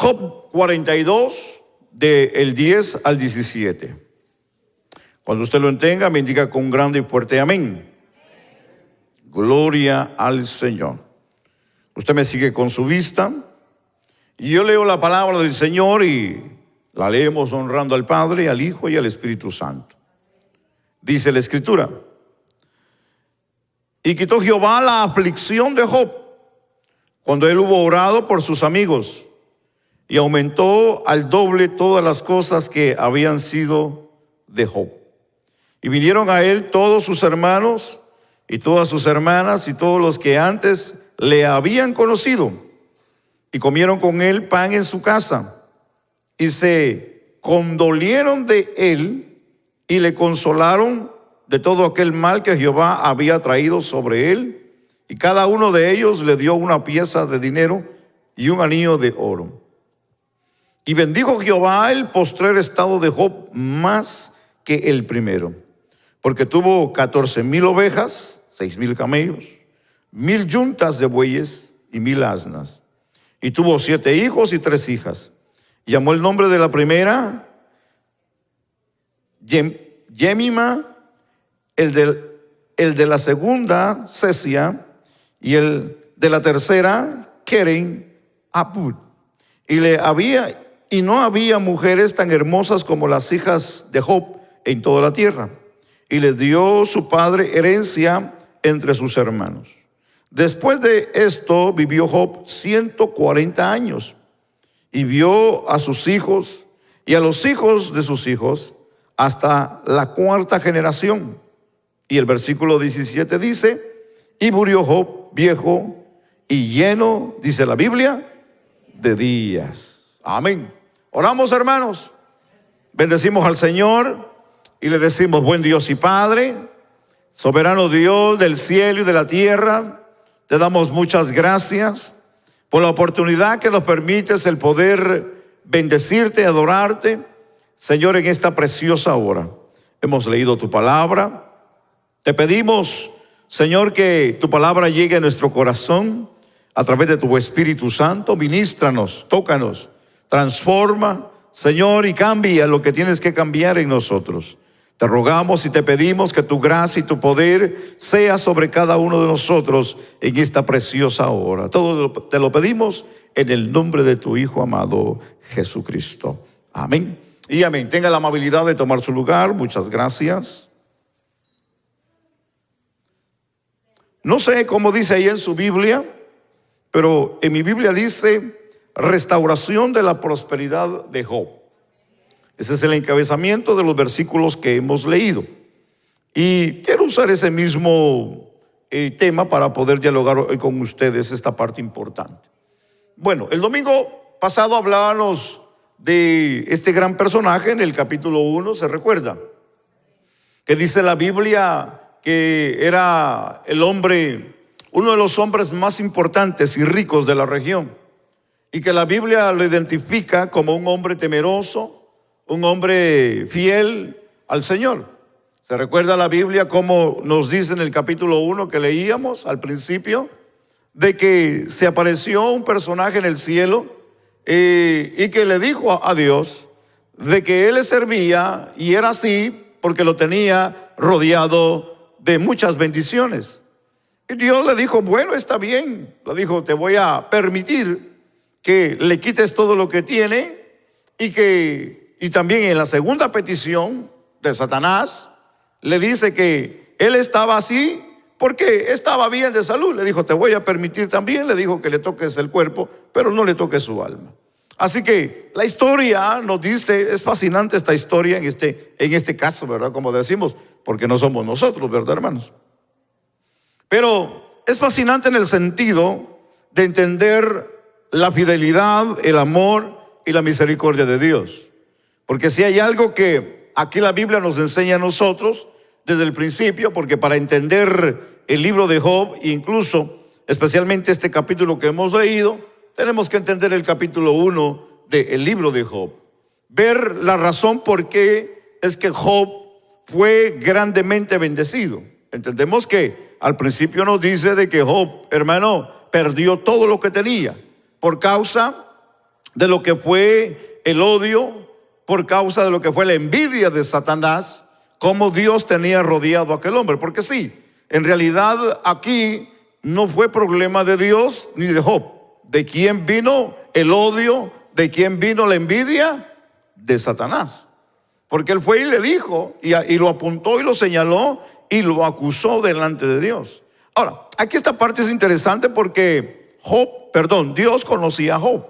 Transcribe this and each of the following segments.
Job 42, del 10 al 17. Cuando usted lo tenga, me indica con un grande y fuerte amén. Gloria al Señor. Usted me sigue con su vista. Y yo leo la palabra del Señor y la leemos honrando al Padre, al Hijo y al Espíritu Santo. Dice la Escritura: y quitó Jehová la aflicción de Job cuando él hubo orado por sus amigos, y aumentó al doble todas las cosas que habían sido de Job. Y vinieron a él todos sus hermanos y todas sus hermanas y todos los que antes le habían conocido, y comieron con él pan en su casa, y se condolieron de él y le consolaron de todo aquel mal que Jehová había traído sobre él. Y cada uno de ellos le dio una pieza de dinero y un anillo de oro. Y bendijo Jehová el postrer estado de Job más que el primero, porque tuvo 14,000 ovejas, 6,000 camellos, 1,000 yuntas de bueyes y 1,000 asnas. Y tuvo 7 hijos y 3 hijas. Y llamó el nombre de la primera Jemima, el de la segunda Sesia, y el de la tercera Keren Apud. Y no había mujeres tan hermosas como las hijas de Job en toda la tierra. Y les dio su padre herencia entre sus hermanos. Después de esto vivió Job 140 años y vio a sus hijos y a los hijos de sus hijos hasta la 4ª generación. Y el versículo 17 dice: y murió Job viejo y lleno, dice la Biblia, de días. Amén. Oramos, hermanos. Bendecimos al Señor y le decimos: buen Dios y Padre, soberano Dios del cielo y de la tierra, te damos muchas gracias por la oportunidad que nos permites el poder bendecirte y adorarte, Señor, en esta preciosa hora. Hemos leído tu palabra. Te pedimos, Señor, que tu palabra llegue a nuestro corazón a través de tu Espíritu Santo. Ministranos, tócanos, transforma, Señor, y cambia lo que tienes que cambiar en nosotros. Te rogamos y te pedimos que tu gracia y tu poder sea sobre cada uno de nosotros en esta preciosa hora. Todo te lo pedimos en el nombre de tu Hijo amado Jesucristo. Amén y amén. Tenga la amabilidad de tomar su lugar. Muchas gracias. No sé cómo dice ahí en su Biblia, pero en mi Biblia dice restauración de la prosperidad de Job. Ese es el encabezamiento de los versículos que hemos leído. Y quiero usar ese mismo tema para poder dialogar hoy con ustedes esta parte importante. Bueno, el domingo pasado hablábamos de este gran personaje en el capítulo 1, ¿se recuerda? Que dice la Biblia que era el hombre, uno de los hombres más importantes y ricos de la región, y que la Biblia lo identifica como un hombre temeroso, un hombre fiel al Señor. ¿Se recuerda la Biblia como nos dice en el capítulo 1 que leíamos al principio? De que se apareció un personaje en el cielo y que le dijo a Dios de que él le servía, y era así porque lo tenía rodeado de muchas bendiciones. Y Dios le dijo: bueno, está bien. Le dijo: te voy a permitir que le quites todo lo que tiene, y también en la segunda petición de Satanás le dice que él estaba así porque estaba bien de salud. Le dijo: te voy a permitir también, le dijo, que le toques el cuerpo, pero no le toques su alma. Así que la historia nos dice, es fascinante esta historia en este caso, ¿verdad? Como decimos, porque no somos nosotros, ¿verdad, hermanos? Pero es fascinante en el sentido de entender la fidelidad, el amor y la misericordia de Dios. Porque si hay algo que aquí la Biblia nos enseña a nosotros desde el principio, porque para entender el libro de Job, incluso especialmente este capítulo que hemos leído, tenemos que entender el capítulo 1 del libro de Job. Ver la razón por qué es que Job fue grandemente bendecido. Entendemos que al principio nos dice de que Job, hermano, perdió todo lo que tenía por causa de lo que fue el odio, por causa de lo que fue la envidia de Satanás, cómo Dios tenía rodeado a aquel hombre. Porque sí, en realidad aquí no fue problema de Dios ni de Job. ¿De quién vino el odio? ¿De quién vino la envidia? De Satanás. Porque él fue y le dijo, y lo apuntó y lo señaló y lo acusó delante de Dios. Ahora, aquí esta parte es interesante porque Dios conocía a Job.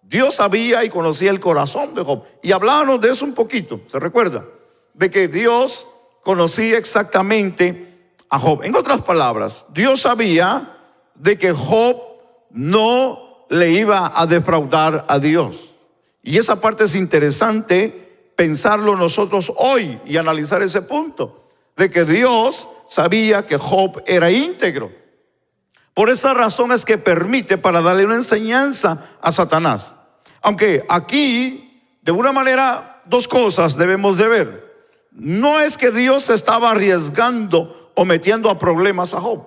Dios sabía y conocía el corazón de Job. Y hablábamos de eso un poquito, ¿se recuerda? De que Dios conocía exactamente a Job. En otras palabras, Dios sabía de que Job no le iba a defraudar a Dios. Y esa parte es interesante pensarlo nosotros hoy y analizar ese punto, de que Dios sabía que Job era íntegro. Por esa razón es que permite para darle una enseñanza a Satanás. Aunque aquí, de una manera, dos cosas debemos de ver. No es que Dios estaba arriesgando o metiendo a problemas a Job.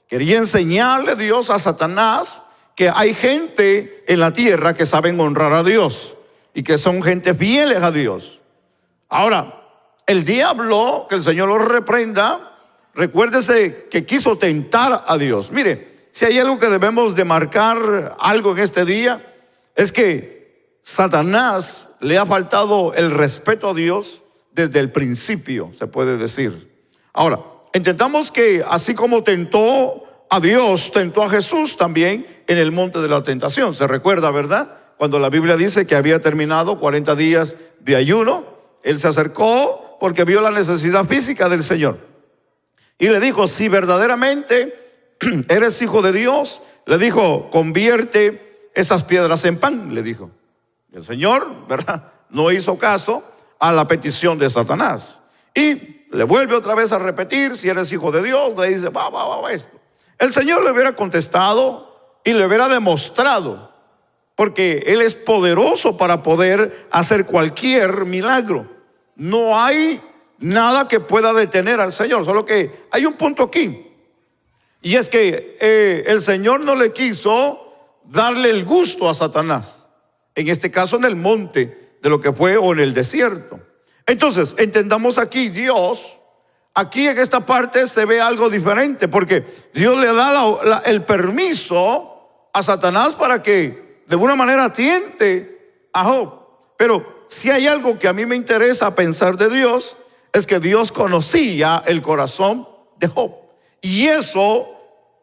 Quería enseñarle Dios a Satanás que hay gente en la tierra que saben honrar a Dios y que son gente fieles a Dios. Ahora, el diablo, que el Señor lo reprenda, recuérdese que quiso tentar a Dios. Mire, si hay algo que debemos de marcar algo en este día, es que Satanás le ha faltado el respeto a Dios desde el principio, se puede decir. Ahora, entendamos que así como tentó a Dios, tentó a Jesús también en el monte de la tentación. Se recuerda, ¿verdad? Cuando la Biblia dice que había terminado 40 días de ayuno, él se acercó porque vio la necesidad física del Señor. Y le dijo, si verdaderamente eres hijo de Dios, le dijo, convierte esas piedras en pan, le dijo. El Señor, ¿verdad?, no hizo caso a la petición de Satanás. Y le vuelve otra vez a repetir, si eres hijo de Dios, le dice, va esto. El Señor le hubiera contestado y le hubiera demostrado, porque Él es poderoso para poder hacer cualquier milagro. No hay nada que pueda detener al Señor, solo que hay un punto aquí. Y es que el Señor no le quiso darle el gusto a Satanás. En este caso en el monte de lo que fue o en el desierto. Entonces, entendamos aquí, Dios, aquí en esta parte se ve algo diferente, porque Dios le da el permiso a Satanás para que de alguna manera tiente a Job. Pero si hay algo que a mí me interesa pensar de Dios, es que Dios conocía el corazón de Job. Y eso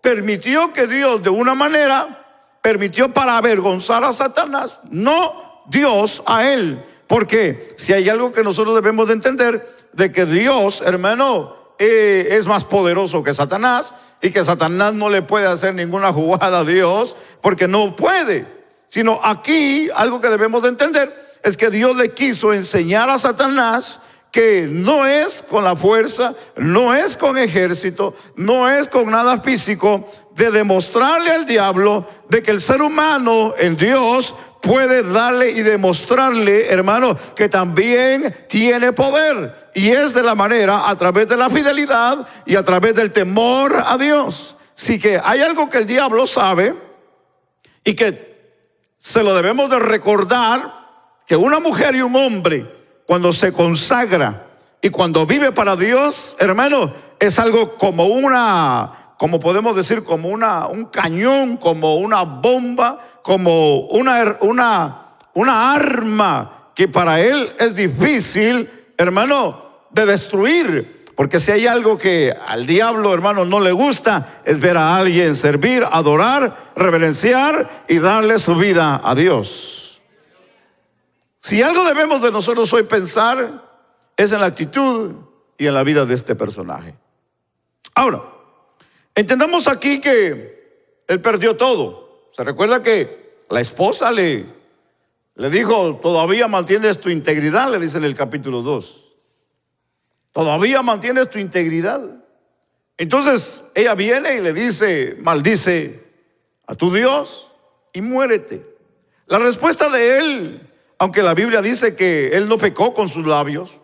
permitió que Dios de una manera permitió para avergonzar a Satanás, no Dios a él. Porque si hay algo que nosotros debemos de entender, de que Dios, hermano, es más poderoso que Satanás, y que Satanás no le puede hacer ninguna jugada a Dios, porque no puede. Sino aquí algo que debemos de entender es que Dios le quiso enseñar a Satanás que no es con la fuerza, no es con ejército, no es con nada físico, de demostrarle al diablo de que el ser humano en Dios puede darle y demostrarle, hermano, que también tiene poder. Y es de la manera, a través de la fidelidad y a través del temor a Dios. Así que hay algo que el diablo sabe y que se lo debemos de recordar, que una mujer y un hombre, cuando se consagra y cuando vive para Dios, hermano, es algo como como podemos decir, como un cañón, como una bomba, como una arma que para él es difícil, hermano, de destruir. Porque si hay algo que al diablo, hermano, no le gusta, es ver a alguien servir, adorar, reverenciar y darle su vida a Dios. Si algo debemos de nosotros hoy pensar, es en la actitud y en la vida de este personaje. Ahora, entendamos aquí que él perdió todo. Se recuerda que la esposa le dijo, todavía mantienes tu integridad, le dice en el capítulo 2. Todavía mantienes tu integridad. Entonces ella viene y le dice, maldice a tu Dios y muérete. La respuesta de él, aunque la Biblia dice que él no pecó con sus labios,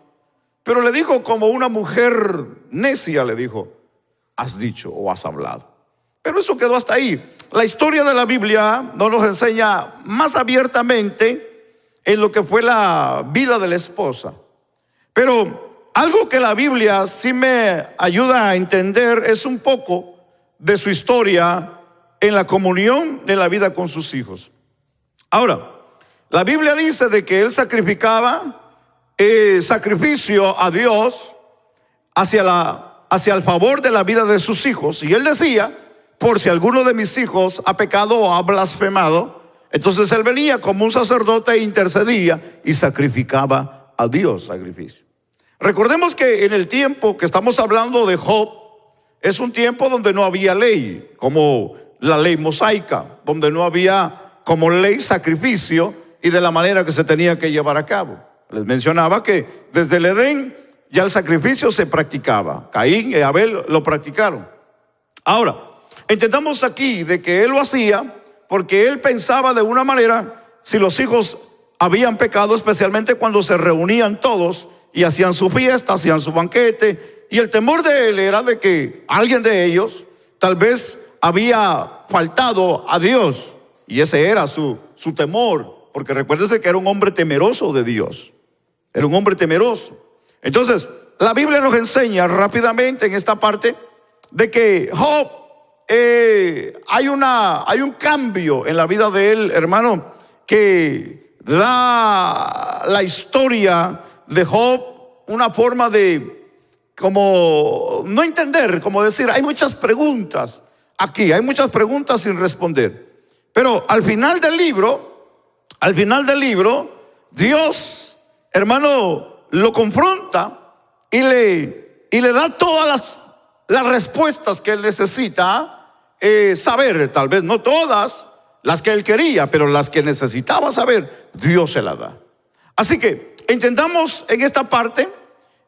pero le dijo como una mujer necia, le dijo, has dicho o has hablado. pero eso quedó hasta ahí. La historia de la Biblia no nos enseña más abiertamente en lo que fue la vida de la esposa. Pero algo que la Biblia sí me ayuda a entender es un poco de su historia en la comunión de la vida con sus hijos. Ahora, la Biblia dice de que él sacrificaba sacrificio a Dios hacia el favor de la vida de sus hijos. Y él decía, por si alguno de mis hijos ha pecado o ha blasfemado, entonces él venía como un sacerdote e intercedía y sacrificaba a Dios sacrificio. Recordemos que en el tiempo que estamos hablando de Job, es un tiempo donde no había ley, como la ley mosaica, donde no había como ley sacrificio y de la manera que se tenía que llevar a cabo. Les mencionaba que desde el Edén ya el sacrificio se practicaba. Caín y Abel lo practicaron. Ahora, entendamos aquí de que él lo hacía porque él pensaba de una manera, si los hijos habían pecado, especialmente cuando se reunían todos y hacían su fiesta, hacían su banquete, y el temor de él era de que alguien de ellos tal vez había faltado a Dios, y ese era su temor, porque recuérdese que era un hombre temeroso de Dios, era un hombre temeroso. Entonces, la Biblia nos enseña rápidamente en esta parte de que Job, hay un cambio en la vida de él, hermano, que da la historia de Job una forma de como no entender, como decir, hay muchas preguntas aquí, hay muchas preguntas sin responder. Pero al final del libro, Dios, hermano, lo confronta y le da todas las respuestas que él necesita saber. Tal vez no todas las que él quería, pero las que necesitaba saber, Dios se las da. Así que entendamos en esta parte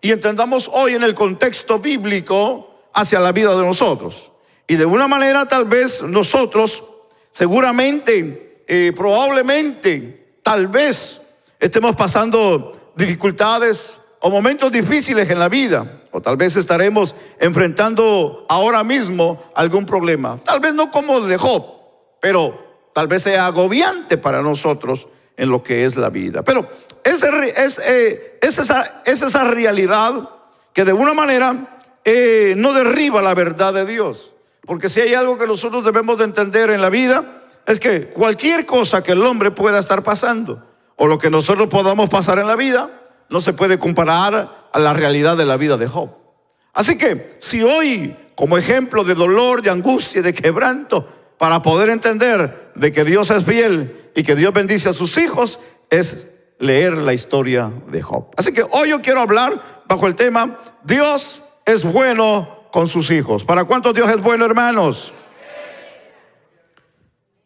y entendamos hoy en el contexto bíblico hacia la vida de nosotros. Y de una manera tal vez nosotros seguramente, probablemente, tal vez estemos pasando dificultades o momentos difíciles en la vida, o tal vez estaremos enfrentando ahora mismo algún problema, tal vez no como el de Job, pero tal vez sea agobiante para nosotros en lo que es la vida. Pero es esa realidad que de una manera no derriba la verdad de Dios. Porque si hay algo que nosotros debemos de entender en la vida, es que cualquier cosa que el hombre pueda estar pasando, o lo que nosotros podamos pasar en la vida, no se puede comparar a la realidad de la vida de Job. Así que si hoy, como ejemplo de dolor, de angustia y de quebranto, para poder entender de que Dios es fiel y que Dios bendice a sus hijos, es leer la historia de Job. Así que hoy yo quiero hablar bajo el tema, Dios es bueno con sus hijos. ¿Para cuántos Dios es bueno, hermanos?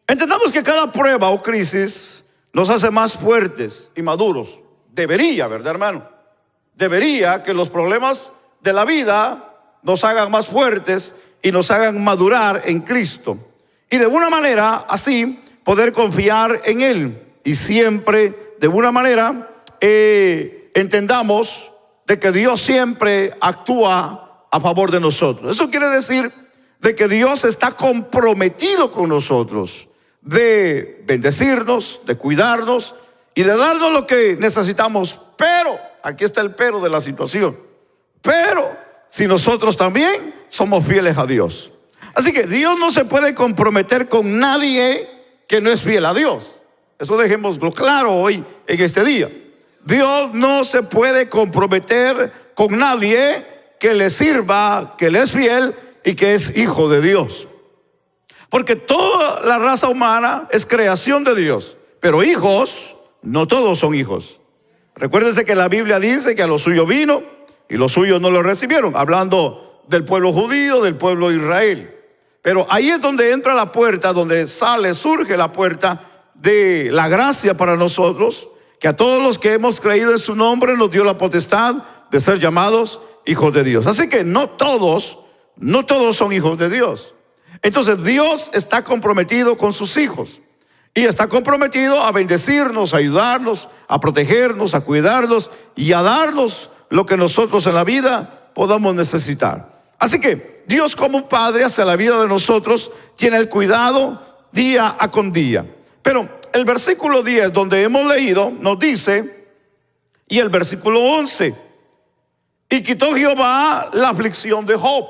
Entendamos que cada prueba o crisis nos hace más fuertes y maduros. Debería, ¿verdad, hermano? Debería que los problemas de la vida nos hagan más fuertes y nos hagan madurar en Cristo. Y de una manera así poder confiar en Él. Y siempre de una manera entendamos de que Dios siempre actúa a favor de nosotros. Eso quiere decir de que Dios está comprometido con nosotros, de bendecirnos, de cuidarnos y de darnos lo que necesitamos. Pero, aquí está el pero de la situación, pero si nosotros también somos fieles a Dios. Así que Dios no se puede comprometer con nadie que no es fiel a Dios. Eso dejémoslo claro hoy en este día. Dios no se puede comprometer con nadie que le sirva, que le es fiel y que es hijo de Dios. Porque toda la raza humana es creación de Dios, pero hijos, no todos son hijos. Recuérdense que la Biblia dice que a los suyos vino y los suyos no lo recibieron, hablando del pueblo judío, del pueblo de Israel. Pero ahí es donde entra la puerta, donde surge la puerta de la gracia para nosotros, que a todos los que hemos creído en su nombre nos dio la potestad de ser llamados hijos de Dios. Así que no todos son hijos de Dios. Entonces Dios está comprometido con sus hijos y está comprometido a bendecirnos, a ayudarnos, a protegernos, a cuidarnos y a darnos lo que nosotros en la vida podamos necesitar. Así que Dios como un padre hacia la vida de nosotros tiene el cuidado día a con día. Pero el versículo 10 donde hemos leído nos dice, y el versículo 11, y quitó Jehová la aflicción de Job.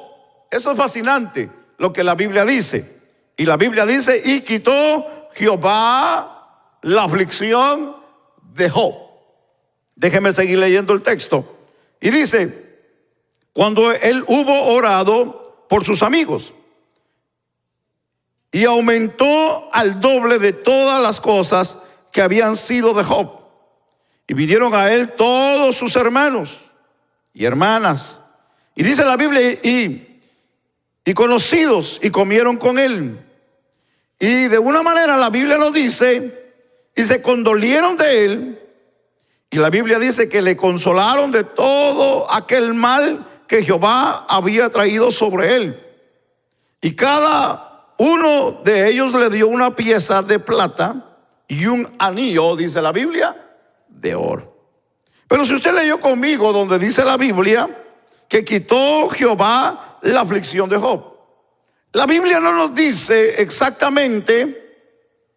Eso es fascinante lo que la Biblia dice. Y la Biblia dice, y quitó Jehová la aflicción de Job. Déjeme seguir leyendo el texto. Y dice, cuando él hubo orado por sus amigos, y aumentó al doble de todas las cosas que habían sido de Job. Y vinieron a él todos sus hermanos y hermanas. Y dice la Biblia, y conocidos, y comieron con él. Y de una manera la Biblia nos dice, y se condolieron de él. Y la Biblia dice que le consolaron de todo aquel mal que Jehová había traído sobre él. Y cada uno de ellos le dio una pieza de plata y un anillo, dice la Biblia, de oro. Pero si usted leyó conmigo donde dice la Biblia que quitó Jehová la aflicción de Job, la Biblia no nos dice exactamente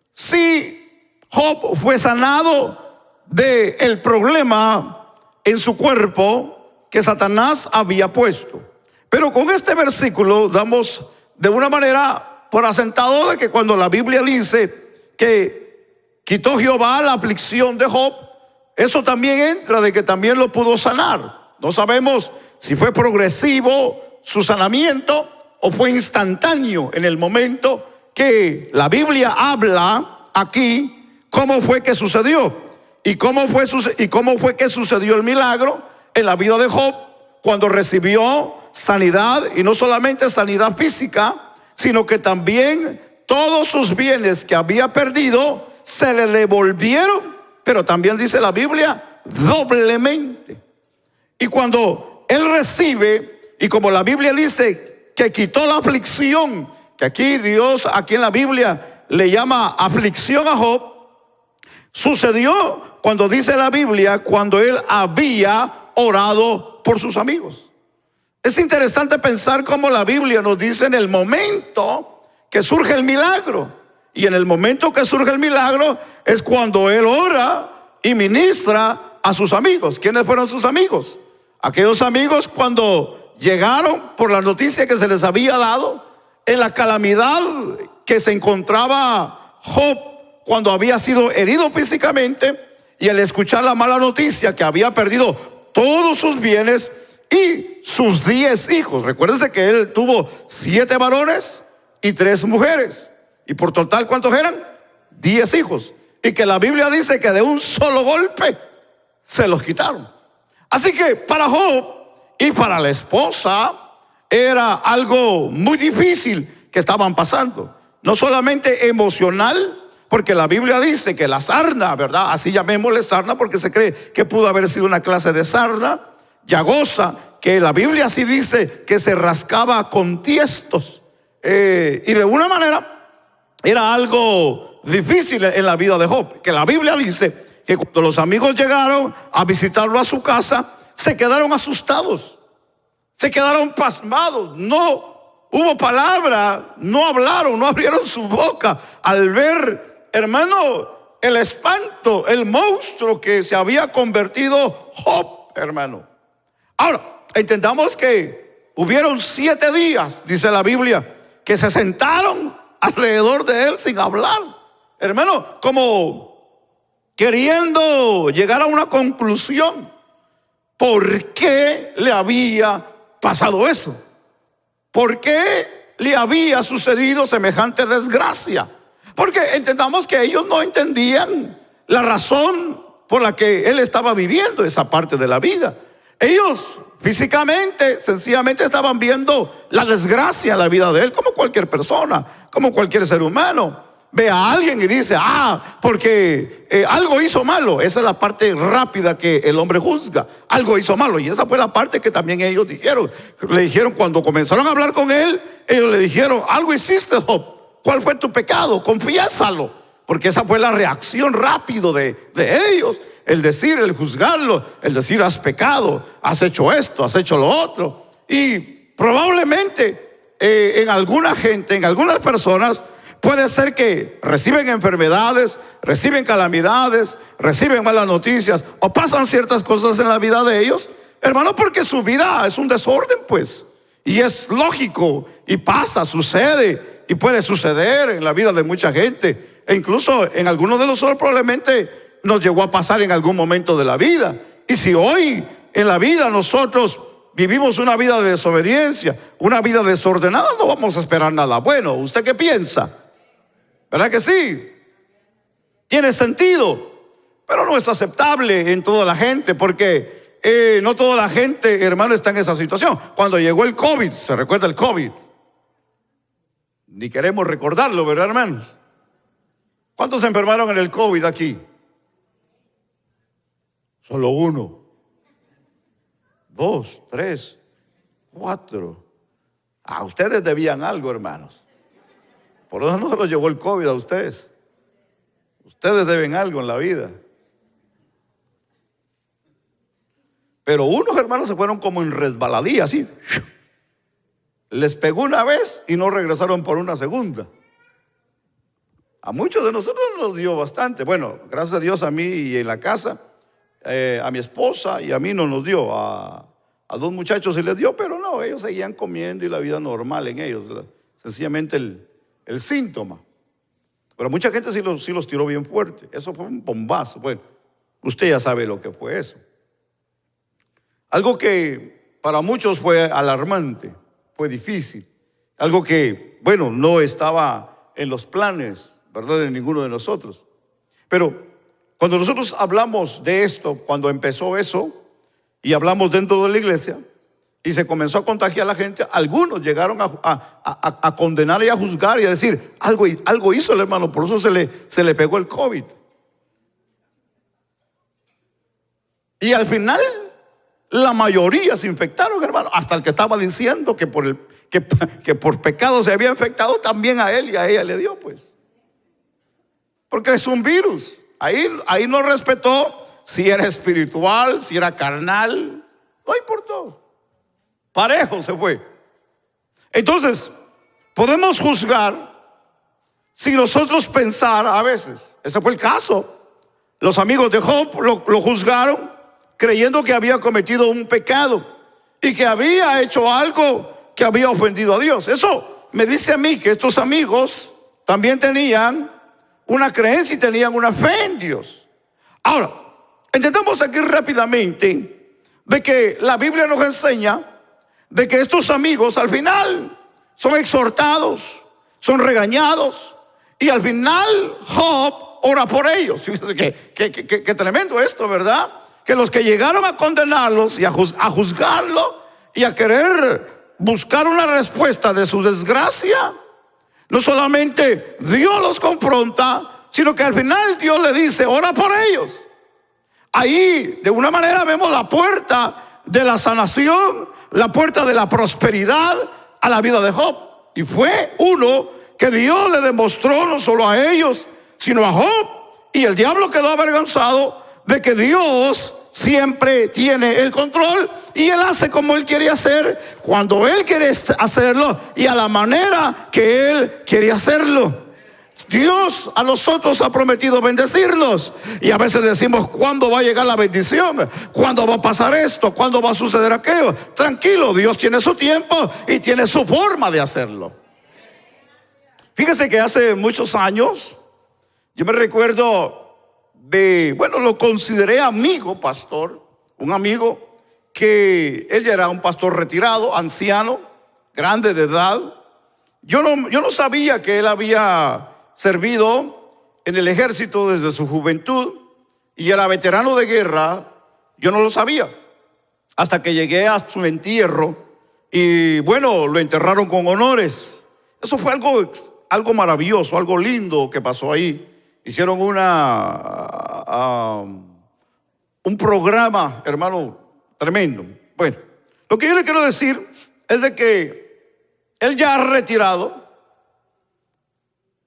si Job fue sanado del problema en su cuerpo que Satanás había puesto. Pero con este versículo damos de una manera por asentado de que cuando la Biblia dice que quitó Jehová la aflicción de Job, eso también entra de que también lo pudo sanar. No sabemos si fue progresivo su sanamiento o fue instantáneo en el momento que la Biblia habla aquí cómo fue que sucedió y cómo fue que sucedió el milagro en la vida de Job cuando recibió sanidad, y no solamente sanidad física, sino que también todos sus bienes que había perdido se le devolvieron, pero también dice la Biblia, doblemente. Y cuando él recibe, y como la Biblia dice que quitó la aflicción, que aquí Dios, aquí en la Biblia le llama aflicción a Job, sucedió cuando dice la Biblia, cuando él había orado por sus amigos. Es interesante pensar cómo la Biblia nos dice en el momento que surge el milagro. Y en el momento que surge el milagro es cuando él ora y ministra a sus amigos. ¿Quiénes fueron sus amigos? Aquellos amigos cuando llegaron por la noticia que se les había dado en la calamidad que se encontraba Job cuando había sido herido físicamente, y al escuchar la mala noticia que había perdido todos sus bienes y sus 10 hijos. Recuérdense que él tuvo 7 varones y 3 mujeres. Y por total, ¿cuántos eran? 10 hijos. Y que la Biblia dice que de un solo golpe se los quitaron. Así que para Job y para la esposa era algo muy difícil que estaban pasando. No solamente emocional, porque la Biblia dice que la sarna, ¿verdad? Así llamémosle sarna porque se cree que pudo haber sido una clase de sarna llagosa, que la Biblia sí dice que se rascaba con tiestos. Y de una manera era algo difícil en la vida de Job, que la Biblia dice que cuando los amigos llegaron a visitarlo a su casa, se quedaron asustados, se quedaron pasmados, no hubo palabra, no hablaron, no abrieron su boca al ver, hermano, el espanto, el monstruo que se había convertido Job, hermano. Ahora, entendamos que hubieron 7 días, dice la Biblia, que se sentaron alrededor de él sin hablar, hermano, como queriendo llegar a una conclusión. ¿Por qué le había pasado eso? ¿Por qué le había sucedido semejante desgracia? Porque entendamos que ellos no entendían la razón por la que él estaba viviendo esa parte de la vida. Ellos físicamente, sencillamente estaban viendo la desgracia en la vida de él, como cualquier persona, como cualquier ser humano. Ve a alguien y dice, porque algo hizo malo. Esa es la parte rápida que el hombre juzga. Algo hizo malo. Y esa fue la parte que también ellos dijeron. Le dijeron, cuando comenzaron a hablar con él, ellos le dijeron, algo hiciste, Job. ¿Cuál fue tu pecado? Confiésalo. Porque esa fue la reacción rápido de ellos. El decir, el juzgarlo, el decir, has pecado, has hecho esto, has hecho lo otro. Y probablemente en alguna gente, en algunas personas, puede ser que reciben enfermedades, reciben calamidades, reciben malas noticias o pasan ciertas cosas en la vida de ellos, hermano, porque su vida es un desorden, pues. Y es lógico, y pasa, sucede, y puede suceder en la vida de mucha gente. E incluso en algunos de nosotros probablemente nos llegó a pasar en algún momento de la vida. Y si hoy en la vida nosotros vivimos una vida de desobediencia, una vida desordenada, no vamos a esperar nada bueno. ¿Usted qué piensa? ¿Verdad que sí? Tiene sentido, pero no es aceptable en toda la gente, porque no toda la gente, hermano, está en esa situación. Cuando llegó el COVID, ¿se recuerda el COVID? Ni queremos recordarlo, ¿verdad, hermanos? ¿Cuántos se enfermaron en el COVID aquí? Solo 1, 2, 3, 4. Ustedes debían algo, hermanos. Por eso no se los llevó el COVID a ustedes. Ustedes deben algo en la vida. Pero unos hermanos se fueron como en resbaladilla, así. Les pegó una vez y no regresaron por una segunda. A muchos de nosotros nos dio bastante. Bueno, gracias a Dios, a mí y en la casa, a mi esposa y a mí no nos dio. A 2 muchachos sí les dio, pero no, ellos seguían comiendo y la vida normal en ellos. Sencillamente el síntoma. Pero mucha gente sí los tiró bien fuerte. Eso fue un bombazo. Bueno, usted ya sabe lo que fue eso. Algo que para muchos fue alarmante, fue difícil. Algo que, bueno, no estaba en los planes, ¿verdad?, de ninguno de nosotros. Pero cuando nosotros hablamos de esto, cuando empezó eso, y hablamos dentro de la iglesia, y se comenzó a contagiar a la gente, algunos llegaron a condenar y a juzgar y a decir, algo hizo el hermano, por eso se le pegó el COVID. Y al final, la mayoría se infectaron, hermano. Hasta el que estaba diciendo que por pecado se había infectado, también a él y a ella le dio, pues. Porque es un virus. Ahí no respetó si era espiritual, si era carnal. No importó. Parejo se fue. Entonces, podemos juzgar sin nosotros pensar a veces. Ese fue el caso. Los amigos de Job lo juzgaron creyendo que había cometido un pecado y que había hecho algo que había ofendido a Dios. Eso me dice a mí que estos amigos también tenían una creencia y tenían una fe en Dios. Ahora, entendamos aquí rápidamente de que la Biblia nos enseña de que estos amigos al final son exhortados, son regañados, y al final Job ora por ellos. Fíjense que tremendo esto, ¿verdad? Que los que llegaron a condenarlos y a juzgarlo y a querer buscar una respuesta de su desgracia, no solamente Dios los confronta, sino que al final Dios le dice, ora por ellos. Ahí de una manera vemos la puerta de la sanación, la puerta de la prosperidad a la vida de Job. Y fue uno que Dios le demostró no solo a ellos, sino a Job. Y el diablo quedó avergonzado de que Dios siempre tiene el control y Él hace como Él quiere hacer, cuando Él quiere hacerlo y a la manera que Él quiere hacerlo. Dios a nosotros ha prometido bendecirnos y a veces decimos, ¿cuándo va a llegar la bendición? ¿Cuándo va a pasar esto? ¿Cuándo va a suceder aquello? Tranquilo, Dios tiene su tiempo y tiene su forma de hacerlo. Fíjese que hace muchos años, yo me recuerdo lo consideré amigo, pastor, un amigo que él ya era un pastor retirado, anciano, grande de edad. Yo no sabía que él había servido en el ejército desde su juventud y era veterano de guerra. Yo no lo sabía hasta que llegué a su entierro y lo enterraron con honores. Eso fue algo maravilloso, algo lindo que pasó ahí. Hicieron un programa, hermano, tremendo. Bueno, lo que yo le quiero decir es de que él ya retirado,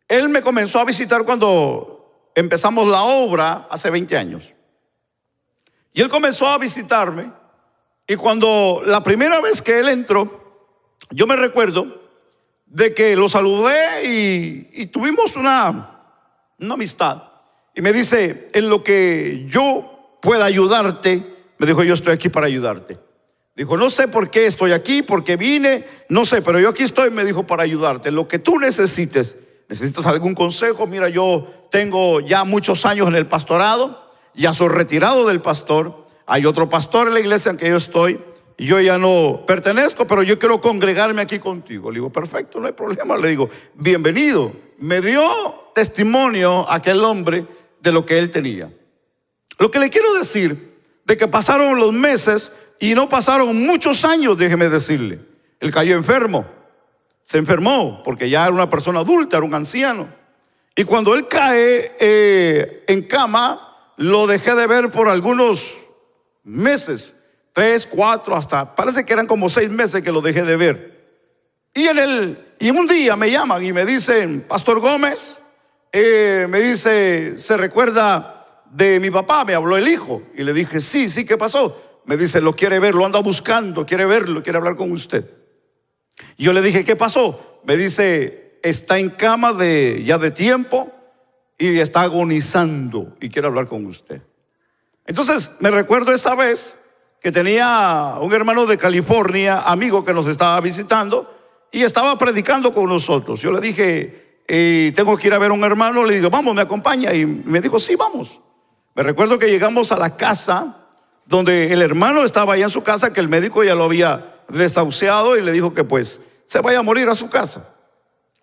él me comenzó a visitar cuando empezamos la obra hace 20 años. Y él comenzó a visitarme y cuando la primera vez que él entró, yo me recuerdo de que lo saludé y tuvimos una amistad. Y me dice, en lo que yo pueda ayudarte, me dijo, yo estoy aquí para ayudarte. Dijo, no sé por qué estoy aquí, por qué vine, no sé, pero yo aquí estoy, me dijo, para ayudarte. Lo que tú necesites, necesitas algún consejo. Mira, yo tengo ya muchos años en el pastorado, ya soy retirado del pastor. Hay otro pastor en la iglesia en que yo estoy, y yo ya no pertenezco, pero yo quiero congregarme aquí contigo. Le digo, perfecto, no hay problema. Le digo, bienvenido. Me dio testimonio aquel hombre de lo que él tenía. Lo que le quiero decir, de que pasaron los meses y no pasaron muchos años, déjeme decirle. Él cayó enfermo, se enfermó porque ya era una persona adulta, era un anciano. Y cuando él cae en cama, lo dejé de ver por algunos meses, 3, 4, hasta parece que eran como 6 meses que lo dejé de ver. Y un día me llaman y me dicen, Pastor Gómez, me dice, ¿se recuerda de mi papá? Me habló el hijo. Y le dije, sí, ¿qué pasó? Me dice, lo quiere ver, lo anda buscando, quiere verlo, quiere hablar con usted. Yo le dije, ¿qué pasó? Me dice, está en cama ya de tiempo y está agonizando y quiere hablar con usted. Entonces me recuerdo esa vez que tenía un hermano de California, amigo que nos estaba visitando y estaba predicando con nosotros. Yo le dije, tengo que ir a ver a un hermano. Le digo, vamos, me acompaña. Y me dijo, sí, vamos. Me recuerdo que llegamos a la casa donde el hermano estaba allá en su casa, que el médico ya lo había desahuciado y le dijo que pues se vaya a morir a su casa.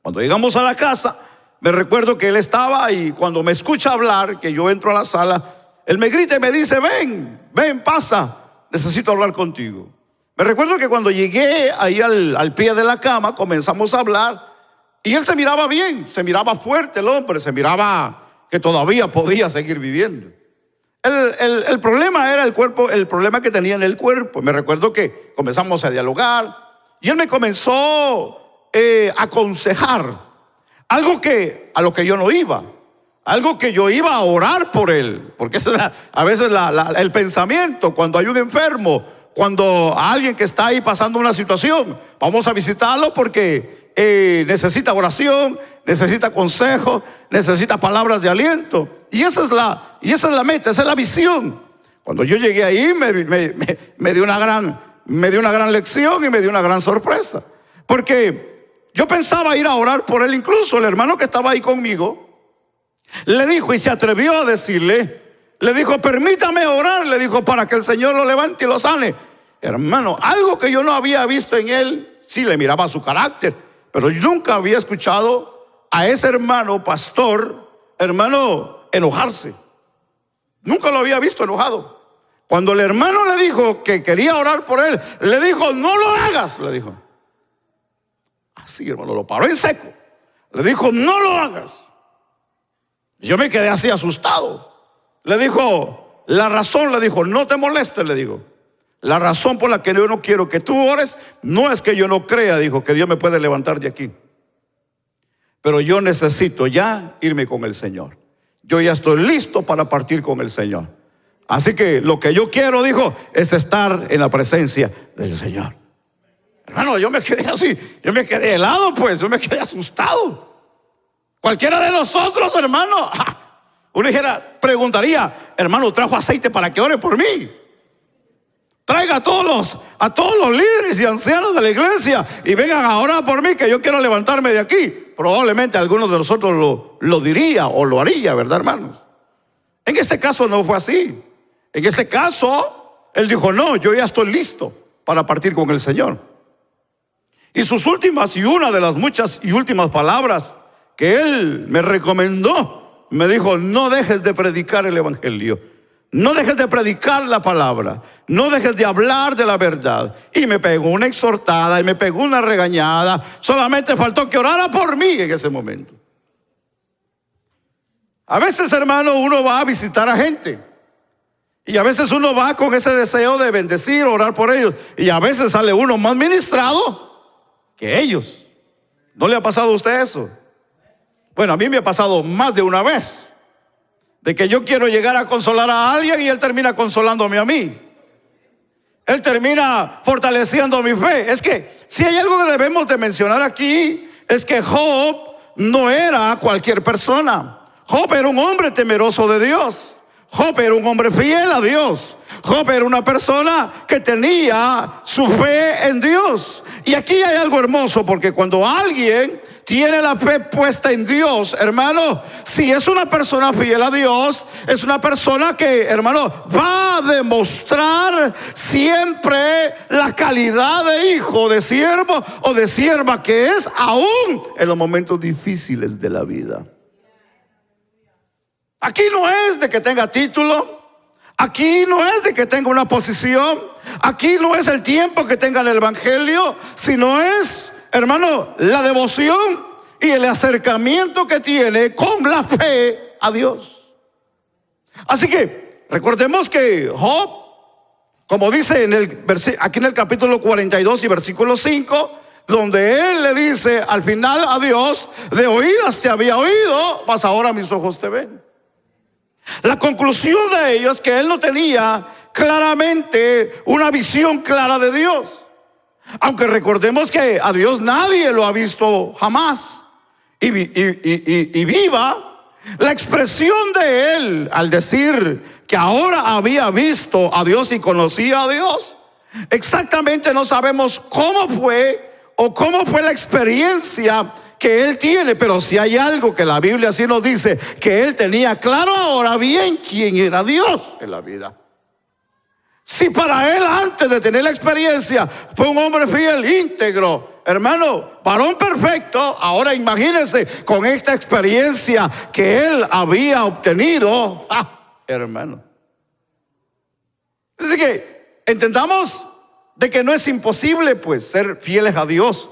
Cuando llegamos a la casa, me recuerdo que él estaba y cuando me escucha hablar, que yo entro a la sala, él me grita y me dice, ven, pasa, necesito hablar contigo. Me recuerdo que cuando llegué ahí al pie de la cama, comenzamos a hablar y él se miraba bien, se miraba fuerte el hombre, se miraba que todavía podía seguir viviendo. El problema era el cuerpo, el problema que tenía en el cuerpo. Me recuerdo que comenzamos a dialogar y él me comenzó a aconsejar algo a lo que yo no iba, algo que yo iba a orar por él, porque ese es a veces el pensamiento cuando hay un enfermo, cuando alguien que está ahí pasando una situación, vamos a visitarlo porque necesita oración, necesita consejo, necesita palabras de aliento. Y esa es la meta, esa es la visión. Cuando yo llegué ahí me dio una gran lección y me dio una gran sorpresa. Porque yo pensaba ir a orar por él. Incluso el hermano que estaba ahí conmigo le dijo y se atrevió a decirle, le dijo, permítame orar, le dijo, para que el Señor lo levante y lo sane. Hermano, algo que yo no había visto en él, sí le miraba su carácter, pero yo nunca había escuchado a ese hermano pastor, hermano, enojarse. Nunca lo había visto enojado. Cuando el hermano le dijo que quería orar por él, le dijo, no lo hagas, le dijo. Así, hermano, lo paró en seco. Le dijo, no lo hagas. Yo me quedé así asustado. Le dijo, la razón, le dijo, no te molestes, le digo. La razón por la que yo no quiero que tú ores no es que yo no crea, dijo, que Dios me puede levantar de aquí. Pero yo necesito ya irme con el Señor. Yo ya estoy listo para partir con el Señor. Así que lo que yo quiero, dijo, es estar en la presencia del Señor. Hermano, yo me quedé así, yo me quedé helado, pues, yo me quedé asustado. Cualquiera de nosotros, hermano, uno preguntaría, hermano, ¿trajo aceite para que ore por mí? Traiga a todos los líderes y ancianos de la iglesia y vengan a orar por mí, que yo quiero levantarme de aquí. Probablemente algunos de nosotros lo diría o lo haría, ¿verdad, hermanos? En este caso no fue así. En este caso, él dijo, no, yo ya estoy listo para partir con el Señor. Y sus últimas y una de las muchas y últimas palabras que él me recomendó, me dijo, no dejes de predicar el evangelio. No dejes de predicar la palabra. No dejes de hablar de la verdad. Y me pegó una exhortada y me pegó una regañada. Solamente faltó que orara por mí en ese momento. A veces, hermano, uno va a visitar a gente. Y a veces uno va con ese deseo de bendecir, orar por ellos. Y a veces sale uno más ministrado que ellos. ¿No le ha pasado a usted eso? Bueno, a mí me ha pasado más de una vez. De que yo quiero llegar a consolar a alguien y él termina consolándome a mí. Él termina fortaleciendo mi fe. Es que si hay algo que debemos de mencionar aquí, es que Job no era cualquier persona. Job era un hombre temeroso de Dios. Job era un hombre fiel a Dios. Job era una persona que tenía su fe en Dios. Y aquí hay algo hermoso, porque cuando alguien tiene la fe puesta en Dios, hermano, si es una persona fiel a Dios, es una persona que, hermano, va a demostrar siempre la calidad de hijo, de siervo o de sierva que es, aún en los momentos difíciles de la vida. Aquí no es de que tenga título, aquí no es de que tenga una posición, aquí no es el tiempo que tenga en el evangelio, sino es, hermano, la devoción y el acercamiento que tiene con la fe a Dios. Así que recordemos que Job, como dice aquí en el capítulo 42 y versículo 5, donde él le dice al final a Dios: de oídas te había oído, mas ahora mis ojos te ven. La conclusión de ello es que él no tenía claramente una visión clara de Dios. Aunque recordemos que a Dios nadie lo ha visto jamás. Y viva la expresión de él al decir que ahora había visto a Dios y conocía a Dios. Exactamente no sabemos cómo fue la experiencia que él tiene, pero si hay algo que la Biblia sí nos dice, que él tenía claro ahora bien quién era Dios en la vida. Si para él, antes de tener la experiencia, fue un hombre fiel, íntegro, hermano, varón perfecto, ahora imagínense con esta experiencia que él había obtenido, hermano. Así que entendamos de que no es imposible, pues, ser fieles a Dios.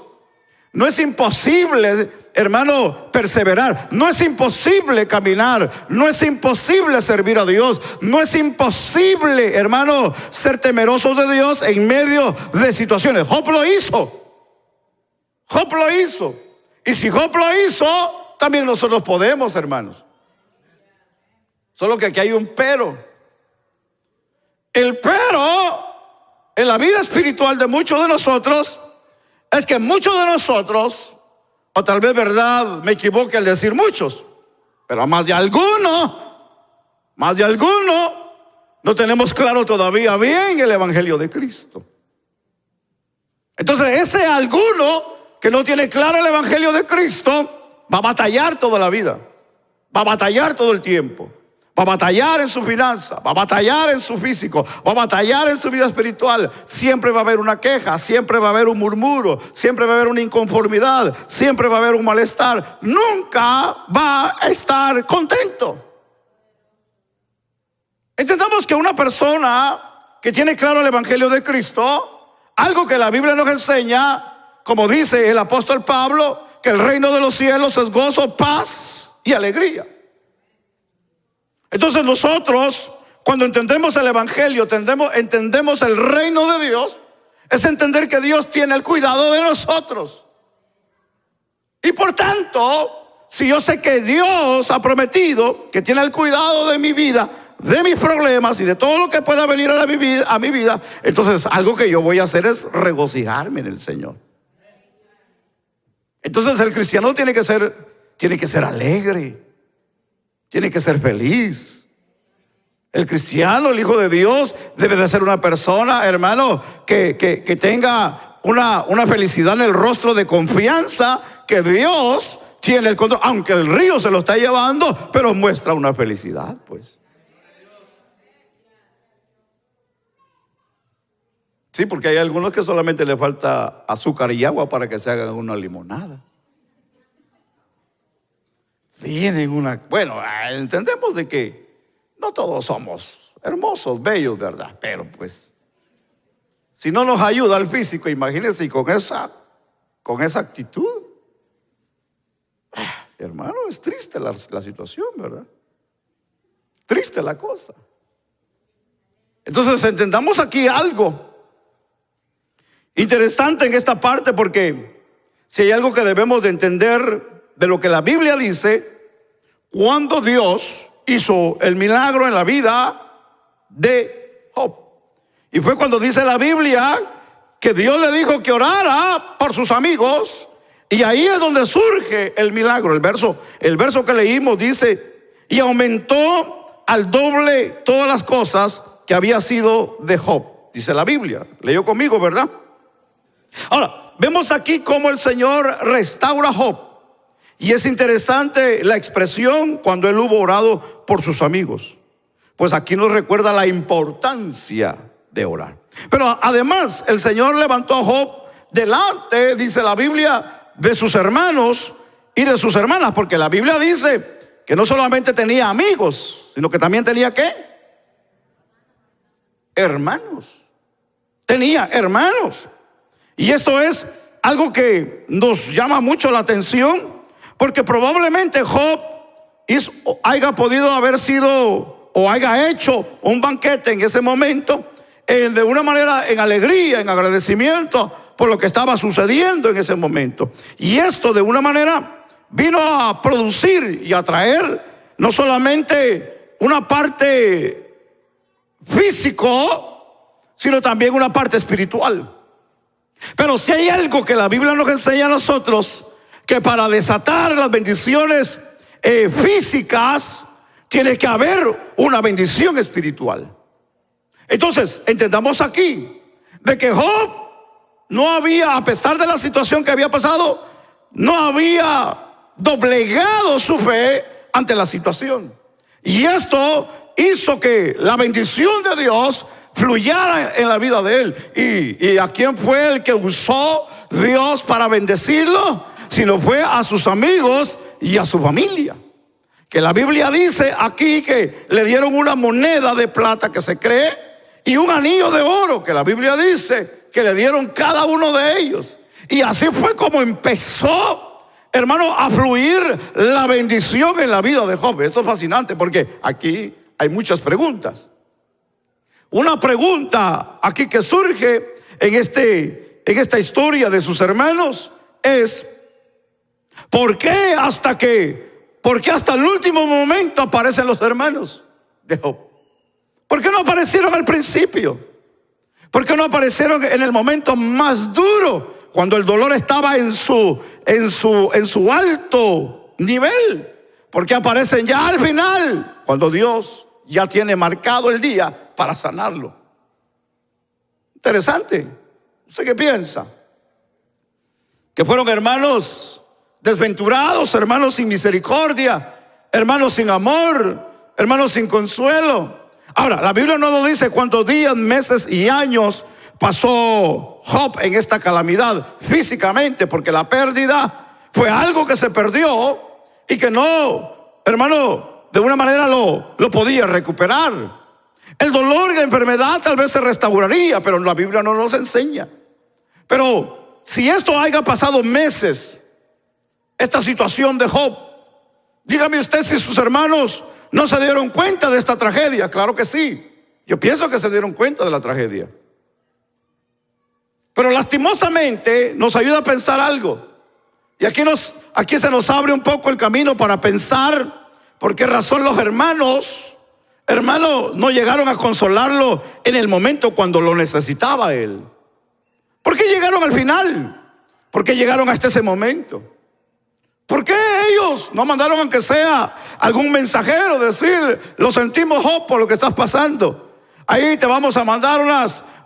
No es imposible, hermano, perseverar. No es imposible caminar. No es imposible servir a Dios. No es imposible, hermano, ser temeroso de Dios en medio de situaciones. Job lo hizo. Job lo hizo. Y si Job lo hizo, también nosotros podemos, hermanos. Solo que aquí hay un pero. El pero en la vida espiritual de muchos de nosotros es que muchos de nosotros, o tal vez verdad me equivoque al decir muchos, pero más de alguno, no tenemos claro todavía bien el evangelio de Cristo. Entonces ese alguno que no tiene claro el evangelio de Cristo va a batallar toda la vida, va a batallar todo el tiempo. Va a batallar en su finanza, va a batallar en su físico, va a batallar en su vida espiritual. Siempre va a haber una queja, siempre va a haber un murmuro, siempre va a haber una inconformidad, siempre va a haber un malestar. Nunca va a estar contento. Entendamos que una persona que tiene claro el evangelio de Cristo, algo que la Biblia nos enseña, como dice el apóstol Pablo, que el reino de los cielos es gozo, paz y alegría. Entonces nosotros, cuando entendemos el evangelio, entendemos el reino de Dios, es entender que Dios tiene el cuidado de nosotros. Y por tanto, si yo sé que Dios ha prometido que tiene el cuidado de mi vida, de mis problemas y de todo lo que pueda venir a mi vida, entonces algo que yo voy a hacer es regocijarme en el Señor. Entonces el cristiano tiene que ser alegre. Tiene que ser feliz. El cristiano, el hijo de Dios, debe de ser una persona, hermano, que tenga una felicidad en el rostro de confianza, que Dios tiene el control, aunque el río se lo está llevando, pero muestra una felicidad, pues. Sí, porque hay algunos que solamente le falta azúcar y agua para que se hagan una limonada. Bueno, entendemos de que no todos somos hermosos, bellos, ¿verdad? Pero pues, si no nos ayuda el físico, imagínense con esa actitud. Hermano, es triste la situación, ¿verdad? Triste la cosa. Entonces entendamos aquí algo interesante en esta parte, porque si hay algo que debemos de entender de lo que la Biblia dice, cuando Dios hizo el milagro en la vida de Job. Y fue cuando dice la Biblia que Dios le dijo que orara por sus amigos, y ahí es donde surge el milagro. El verso que leímos dice: y aumentó al doble todas las cosas que había sido de Job. Dice la Biblia. Leyó conmigo, ¿verdad? Ahora, vemos aquí cómo el Señor restaura a Job. Y es interesante la expresión cuando él hubo orado por sus amigos. Pues aquí nos recuerda la importancia de orar. Pero además el Señor levantó a Job delante, dice la Biblia, de sus hermanos y de sus hermanas. Porque la Biblia dice que no solamente tenía amigos, sino que también tenía ¿qué? Hermanos. Tenía hermanos. Y esto es algo que nos llama mucho la atención, porque probablemente Job haya podido haber sido o haya hecho un banquete en ese momento, de una manera en alegría, en agradecimiento por lo que estaba sucediendo en ese momento. Y esto de una manera vino a producir y a traer no solamente una parte físico, sino también una parte espiritual. Pero si hay algo que la Biblia nos enseña a nosotros, que para desatar las bendiciones físicas tiene que haber una bendición espiritual. Entonces entendamos aquí de que Job no había, a pesar de la situación que había pasado, no había doblegado su fe ante la situación. Y esto hizo que la bendición de Dios fluyera en la vida de él. ¿Y a quién fue el que usó Dios para bendecirlo? Sino fue a sus amigos y a su familia. Que la Biblia dice aquí que le dieron una moneda de plata que se cree y un anillo de oro, que la Biblia dice que le dieron cada uno de ellos. Y así fue como empezó, hermano, a fluir la bendición en la vida de Job. Esto es fascinante porque aquí hay muchas preguntas. Una pregunta aquí que surge en esta historia de sus hermanos es: ¿por qué hasta el último momento aparecen los hermanos de Job? ¿Por qué no aparecieron al principio? ¿Por qué no aparecieron en el momento más duro, cuando el dolor estaba en su alto nivel? ¿Por qué aparecen ya al final, cuando Dios ya tiene marcado el día para sanarlo? Interesante. ¿Usted qué piensa? Que fueron hermanos desventurados, hermanos sin misericordia, hermanos sin amor, hermanos sin consuelo. Ahora, la Biblia no nos dice cuántos días, meses y años pasó Job en esta calamidad físicamente, porque la pérdida fue algo que se perdió y que no, hermano, de una manera lo podía recuperar. El dolor y la enfermedad tal vez se restauraría, pero la Biblia no nos enseña. Pero si esto haya pasado meses, esta situación de Job, dígame usted si sus hermanos no se dieron cuenta de esta tragedia. Claro que sí, yo pienso que se dieron cuenta de la tragedia. Pero lastimosamente nos ayuda a pensar algo. Y aquí se nos abre un poco el camino para pensar por qué razón los hermanos no llegaron a consolarlo en el momento cuando lo necesitaba él. ¿Por qué llegaron al final? ¿Por qué llegaron hasta ese momento? ¿Por qué ellos no mandaron aunque sea algún mensajero decir: lo sentimos, Job, por lo que estás pasando? Ahí te vamos a mandar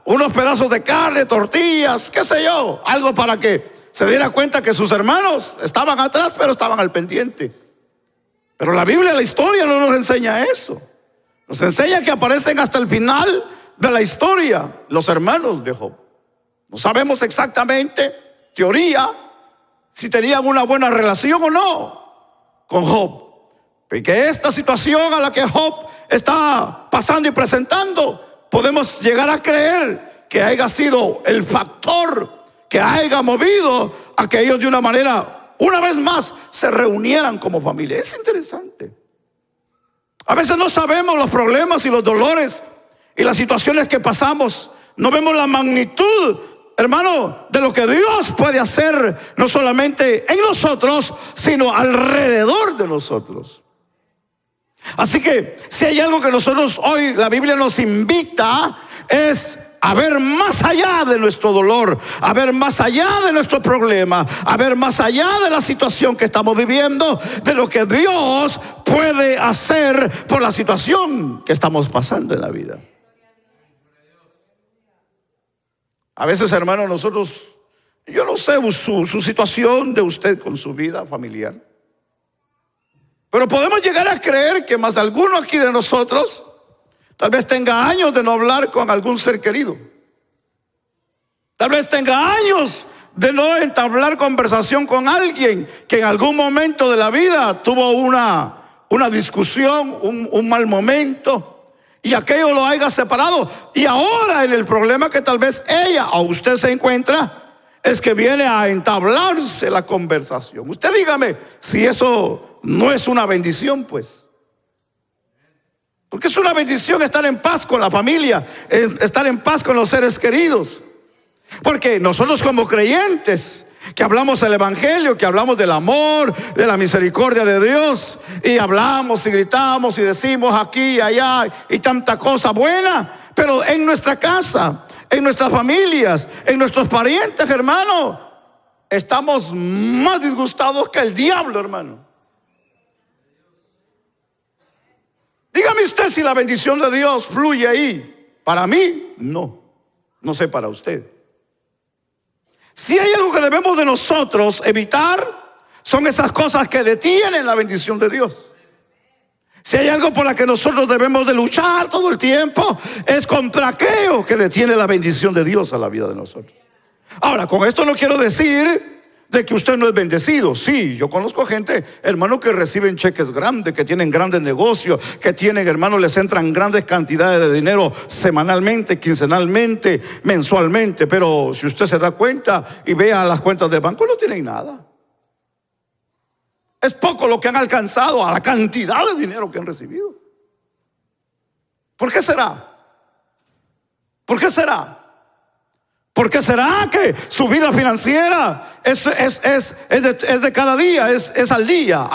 unos pedazos de carne, tortillas, qué sé yo, algo para que se diera cuenta que sus hermanos estaban atrás, pero estaban al pendiente. Pero la Biblia, la historia no nos enseña eso. Nos enseña que aparecen hasta el final de la historia los hermanos de Job. No sabemos exactamente, teoría, si tenían una buena relación o no con Job. Porque esta situación a la que Job está pasando y presentando, podemos llegar a creer que haya sido el factor que haya movido a que ellos de una manera, una vez más, se reunieran como familia. Es interesante. A veces no sabemos los problemas y los dolores y las situaciones que pasamos. No vemos la magnitud, hermano, de lo que Dios puede hacer, no solamente en nosotros, sino alrededor de nosotros. Así que si hay algo que nosotros hoy, la Biblia nos invita, es a ver más allá de nuestro dolor, a ver más allá de nuestro problema, a ver más allá de la situación que estamos viviendo, de lo que Dios puede hacer por la situación que estamos pasando en la vida. A veces, hermano, nosotros, yo no sé su situación de usted con su vida familiar, pero podemos llegar a creer que más alguno aquí de nosotros tal vez tenga años de no hablar con algún ser querido. Tal vez tenga años de no entablar conversación con alguien que en algún momento de la vida tuvo una discusión, un mal momento, y aquello lo haya separado. Y ahora en el problema que tal vez ella o usted se encuentra, es que viene a entablarse la conversación. Usted dígame si eso no es una bendición, pues. Porque es una bendición estar en paz con la familia, estar en paz con los seres queridos. Porque nosotros como creyentes, que hablamos el evangelio, que hablamos del amor, de la misericordia de Dios, y hablamos y gritamos y decimos aquí y allá y tanta cosa buena, pero en nuestra casa, en nuestras familias, en nuestros parientes, hermano, estamos más disgustados que el diablo, hermano. Dígame usted si la bendición de Dios fluye ahí. Para mí, no sé para usted. Si hay algo que debemos de nosotros evitar, son esas cosas que detienen la bendición de Dios. Si hay algo por la que nosotros debemos de luchar todo el tiempo, es contra aquello que detiene la bendición de Dios a la vida de nosotros. Ahora, con esto no quiero decir de que usted no es bendecido. Sí, yo conozco gente, hermano, que reciben cheques grandes, que tienen grandes negocios, que tienen, hermano, les entran grandes cantidades de dinero semanalmente, quincenalmente, mensualmente. Pero si usted se da cuenta y vea las cuentas de banco, no tienen nada. Es poco lo que han alcanzado a la cantidad de dinero que han recibido. ¿Por qué será? ¿Por qué será? ¿Por qué será que su vida financiera es de cada día, es al día?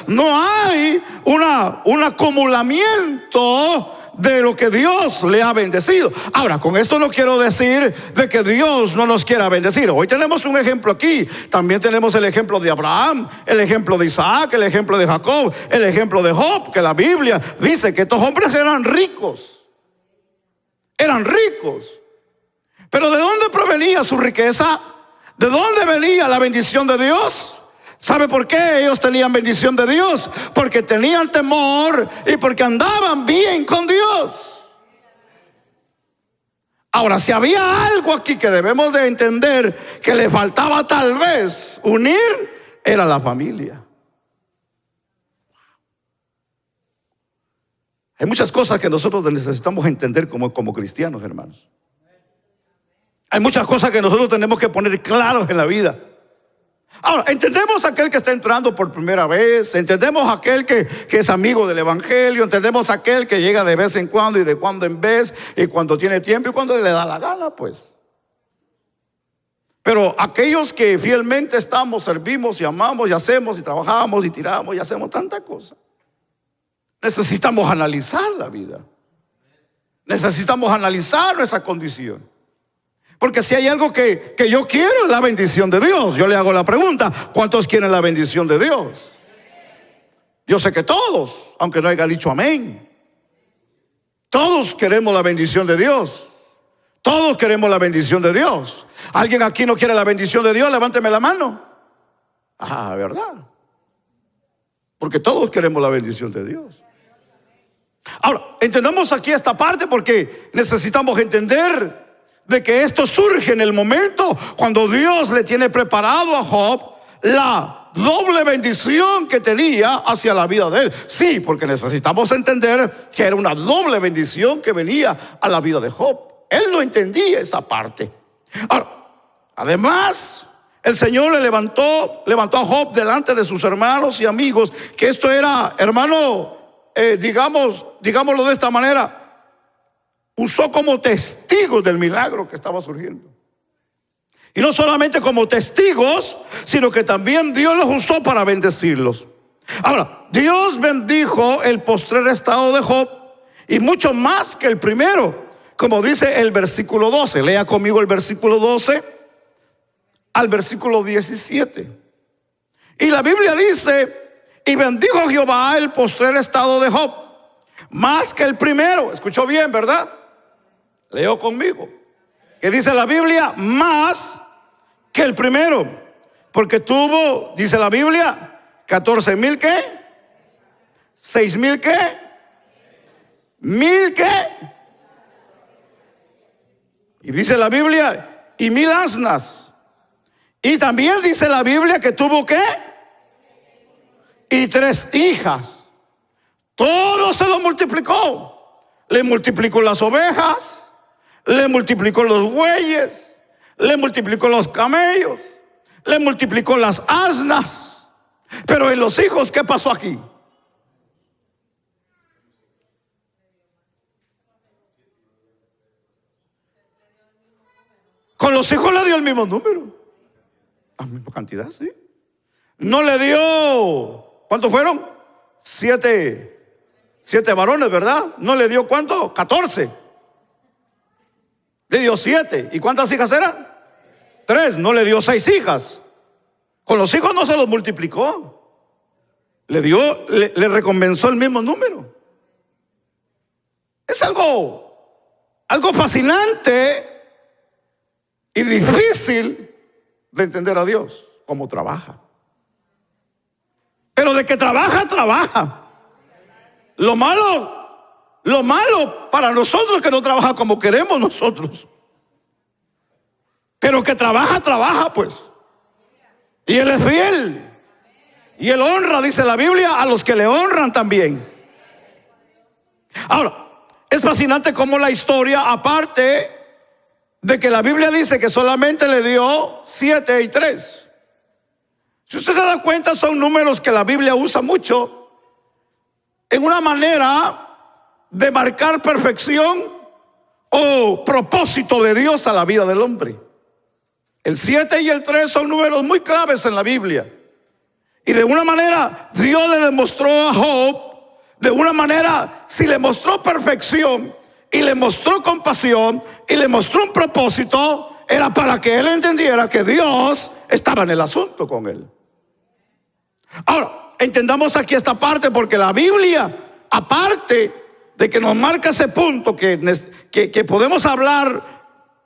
No hay un acumulamiento de lo que Dios le ha bendecido. Ahora, con esto no quiero decir de que Dios no nos quiera bendecir. Hoy tenemos un ejemplo aquí. También tenemos el ejemplo de Abraham, el ejemplo de Isaac, el ejemplo de Jacob, el ejemplo de Job, que la Biblia dice que estos hombres eran ricos. Eran ricos. Pero ¿de dónde provenía su riqueza? ¿De dónde venía la bendición de Dios? ¿Sabe por qué ellos tenían bendición de Dios? Porque tenían temor y porque andaban bien con Dios. Ahora, si había algo aquí que debemos de entender que le faltaba tal vez unir, era la familia. Hay muchas cosas que nosotros necesitamos entender como cristianos, hermanos. Hay muchas cosas que nosotros tenemos que poner claros en la vida. Ahora, entendemos a aquel que está entrando por primera vez, entendemos a aquel que es amigo del evangelio, entendemos a aquel que llega de vez en cuando y de cuando en vez, y cuando tiene tiempo y cuando le da la gana, pues. Pero aquellos que fielmente estamos, servimos y amamos y hacemos y trabajamos y tiramos y hacemos tanta cosa, necesitamos analizar la vida. Necesitamos analizar nuestra condición. Porque si hay algo que yo quiero es la bendición de Dios. Yo le hago la pregunta, ¿cuántos quieren la bendición de Dios? Yo sé que todos, aunque no haya dicho amén. Todos queremos la bendición de Dios. Todos queremos la bendición de Dios. ¿Alguien aquí no quiere la bendición de Dios? Levánteme la mano. Ah, ¿verdad? Porque todos queremos la bendición de Dios. Ahora, entendamos aquí esta parte porque necesitamos entender de que esto surge en el momento cuando Dios le tiene preparado a Job la doble bendición que tenía hacia la vida de él. Sí, porque necesitamos entender que era una doble bendición que venía a la vida de Job. Él no entendía esa parte. Ahora, además, el Señor le levantó a Job delante de sus hermanos y amigos, que esto era, hermano, digámoslo de esta manera, usó como testigos del milagro que estaba surgiendo. Y no solamente como testigos, sino que también Dios los usó para bendecirlos. Ahora, Dios bendijo el postrer estado de Job y mucho más que el primero. como dice el versículo 12. Lea conmigo el versículo 12 al versículo 17. Y la Biblia dice: y bendijo Jehová el postrer estado de Job, más que el primero. Escuchó bien, ¿verdad? Leo conmigo. ¿Qué dice la Biblia? Más que el primero. Porque tuvo, dice la Biblia, 14,000 ¿qué? 6,000 ¿qué? 1,000 ¿qué? Y dice la Biblia, y 1,000 asnas. Y también dice la Biblia que tuvo ¿qué? Y 3 hijas. Todo se lo multiplicó. Le multiplicó las ovejas, le multiplicó los bueyes, le multiplicó los camellos, le multiplicó las asnas. Pero en los hijos, ¿qué pasó aquí? Con los hijos le dio el mismo número, la misma cantidad, sí. No le dio, ¿cuántos fueron? 7 varones, ¿verdad? No le dio, ¿cuánto? 14. Le dio 7. ¿Y cuántas hijas eran? 3. No le dio 6 hijas. Con los hijos no se los multiplicó. Le recompensó el mismo número. Es algo fascinante y difícil de entender a Dios, cómo trabaja. Pero de que trabaja, trabaja. Lo malo para nosotros es que no trabaja como queremos nosotros. Pero que trabaja, trabaja pues. Y Él es fiel. Y Él honra, dice la Biblia, a los que le honran también. Ahora, es fascinante cómo la historia, aparte de que la Biblia dice que solamente le dio 7 y 3. Si usted se da cuenta, son números que la Biblia usa mucho en una manera de marcar perfección o propósito de Dios a la vida del hombre. El 7 y el 3 son números muy claves en la Biblia. Y de una manera Dios le demostró a Job, de una manera, si le mostró perfección y le mostró compasión y le mostró un propósito, era para que él entendiera que Dios estaba en el asunto con él. Ahora, entendamos aquí esta parte, porque la Biblia, aparte de que nos marca ese punto que podemos hablar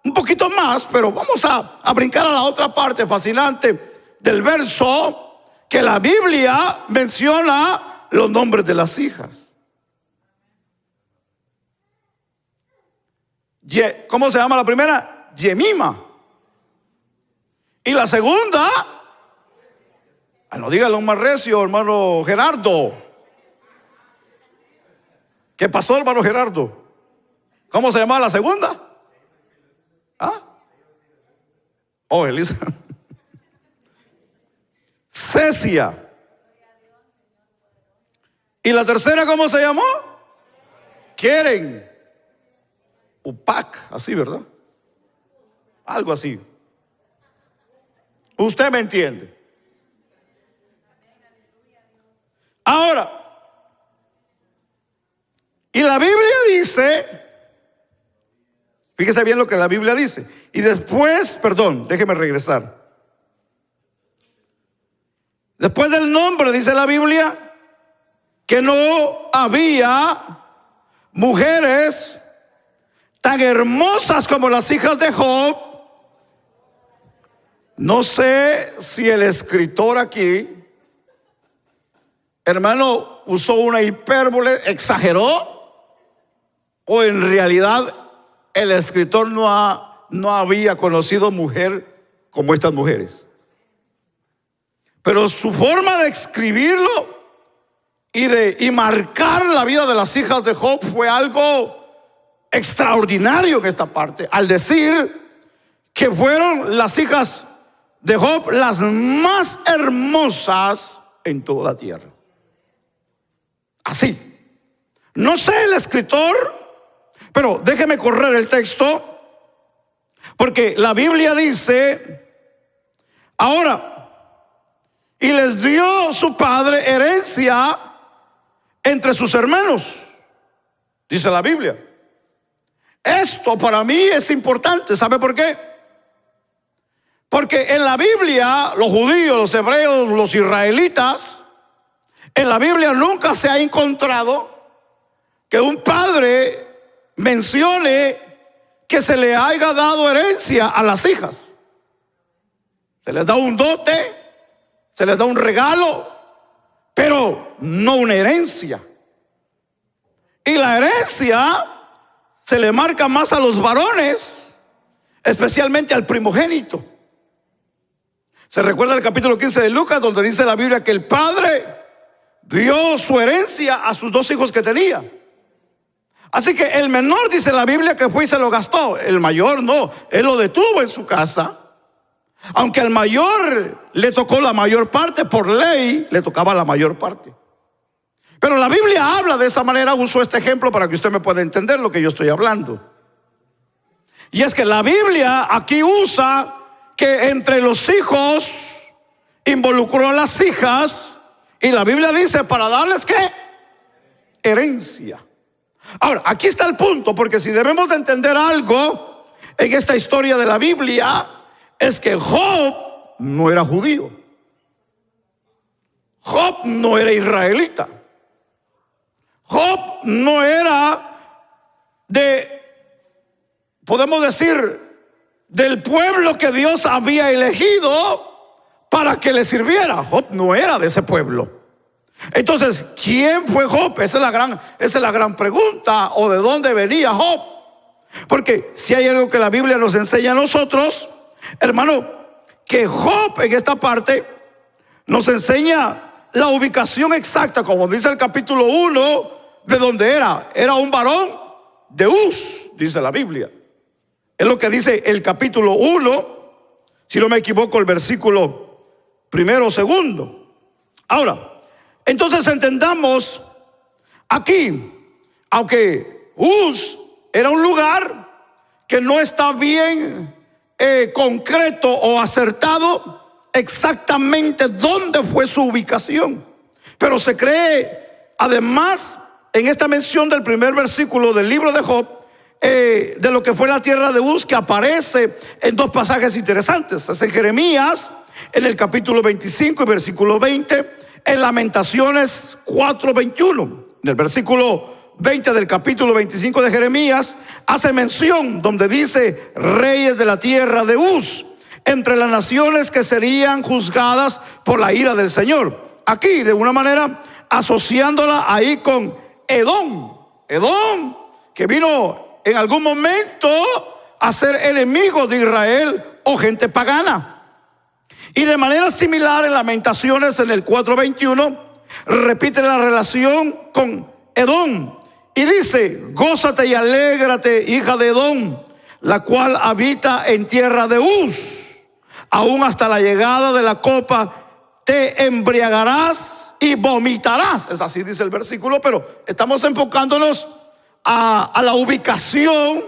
un poquito más, pero vamos a brincar a la otra parte fascinante del verso, que la Biblia menciona los nombres de las hijas. ¿Cómo se llama la primera? Yemima. Y la segunda, no dígalo más recio, hermano Gerardo. ¿Qué pasó, hermano Gerardo? ¿Cómo se llama la segunda? ¿Ah? Oh, Elisa. Cecia. ¿Y la tercera cómo se llamó? Keren. Upac, así, ¿verdad? Algo así. Usted me entiende. Ahora, y la Biblia dice, fíjese bien lo que la Biblia dice. Y después, perdón, déjeme regresar. Después del nombre, dice la Biblia, que no había mujeres tan hermosas como las hijas de Job. No sé si el escritor aquí, hermano, usó una hipérbole, exageró, o en realidad el escritor no había conocido mujer como estas mujeres. Pero su forma de escribirlo y marcar la vida de las hijas de Job fue algo extraordinario en esta parte, al decir que fueron las hijas de Job las más hermosas en toda la tierra. Así. No sé el escritor, pero déjeme correr el texto, porque la Biblia dice, ahora, y les dio su padre herencia entre sus hermanos, dice la Biblia. Esto para mí es importante. ¿Sabe por qué? Porque en la Biblia, los judíos, los hebreos, los israelitas, en la Biblia nunca se ha encontrado que un padre mencione que se le haya dado herencia a las hijas. Se les da un dote, se les da un regalo, pero no una herencia. Y la herencia se le marca más a los varones, especialmente al primogénito. Se recuerda el capítulo 15 de Lucas, donde dice la Biblia que el padre dio su herencia a sus 2 hijos que tenía. Así que el menor, dice la Biblia, que fue y se lo gastó. El mayor no, él lo detuvo en su casa. Aunque al mayor le tocó la mayor parte, por ley le tocaba la mayor parte. Pero la Biblia habla de esa manera. Uso este ejemplo para que usted me pueda entender lo que yo estoy hablando. Y es que la Biblia aquí usa que entre los hijos involucró a las hijas. Y la Biblia dice para darles ¿qué? Herencia. Ahora, aquí está el punto, porque si debemos de entender algo en esta historia de la Biblia, es que Job no era judío. Job no era israelita. Job no era podemos decir, del pueblo que Dios había elegido para que le sirviera. Job no era de ese pueblo. Entonces, ¿quién fue Job? Esa es la gran pregunta. ¿O de dónde venía Job? Porque si hay algo que la Biblia nos enseña a nosotros, hermano, que Job en esta parte nos enseña la ubicación exacta, como dice el capítulo 1, de donde era. Era un varón de Uz, dice la Biblia. Es lo que dice el capítulo 1, si no me equivoco, el versículo 1 o 2. Ahora, entonces entendamos aquí, aunque Uz era un lugar que no está bien concreto o acertado exactamente dónde fue su ubicación, pero se cree, además, en esta mención del primer versículo del libro de Job, de lo que fue la tierra de Uz, que aparece en 2 pasajes interesantes. Es en Jeremías, en el capítulo 25 y versículo 20, en Lamentaciones 4:21. En el versículo 20 del capítulo 25 de Jeremías hace mención donde dice: reyes de la tierra de Uz, entre las naciones que serían juzgadas por la ira del Señor. Aquí, de una manera, asociándola ahí con Edom. Edom, que vino en algún momento a ser enemigo de Israel o gente pagana. Y de manera similar en Lamentaciones, en el 4:21, repite la relación con Edom y dice: gózate y alégrate, hija de Edom, la cual habita en tierra de Uz. Aún hasta la llegada de la copa te embriagarás y vomitarás. Es así dice el versículo, pero estamos enfocándonos a la ubicación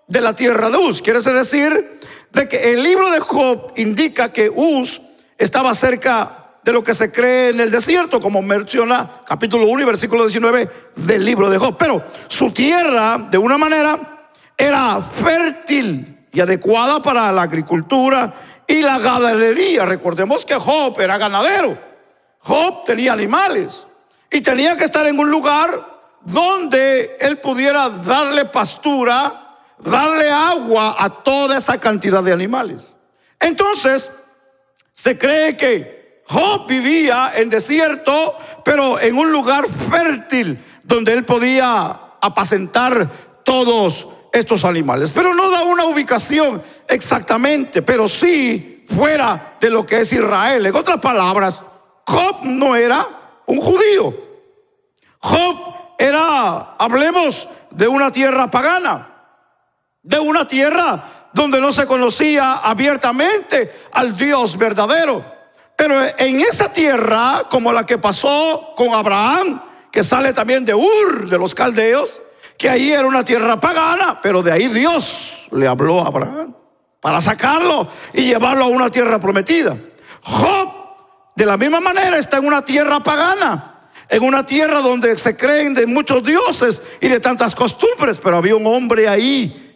de la tierra de Uz. Quiere decir de que el libro de Job indica que Uz estaba cerca de lo que se cree en el desierto, como menciona capítulo 1 y versículo 19 del libro de Job. Pero su tierra, de una manera, era fértil y adecuada para la agricultura y la ganadería. Recordemos que Job era ganadero. Job tenía animales y tenía que estar en un lugar donde él pudiera darle pastura, darle agua a toda esa cantidad de animales. Entonces, se cree que Job vivía en desierto, pero en un lugar fértil donde él podía apacentar todos estos animales. Pero no da una ubicación exactamente, pero sí fuera de lo que es Israel. En otras palabras, Job no era un judío. Job era, hablemos de una tierra pagana, de una tierra donde no se conocía abiertamente al Dios verdadero. Pero en esa tierra, como la que pasó con Abraham, que sale también de Ur, de los caldeos, que ahí era una tierra pagana, pero de ahí Dios le habló a Abraham para sacarlo y llevarlo a una tierra prometida. Job, de la misma manera, está en una tierra pagana, en una tierra donde se creen de muchos dioses y de tantas costumbres, pero había un hombre ahí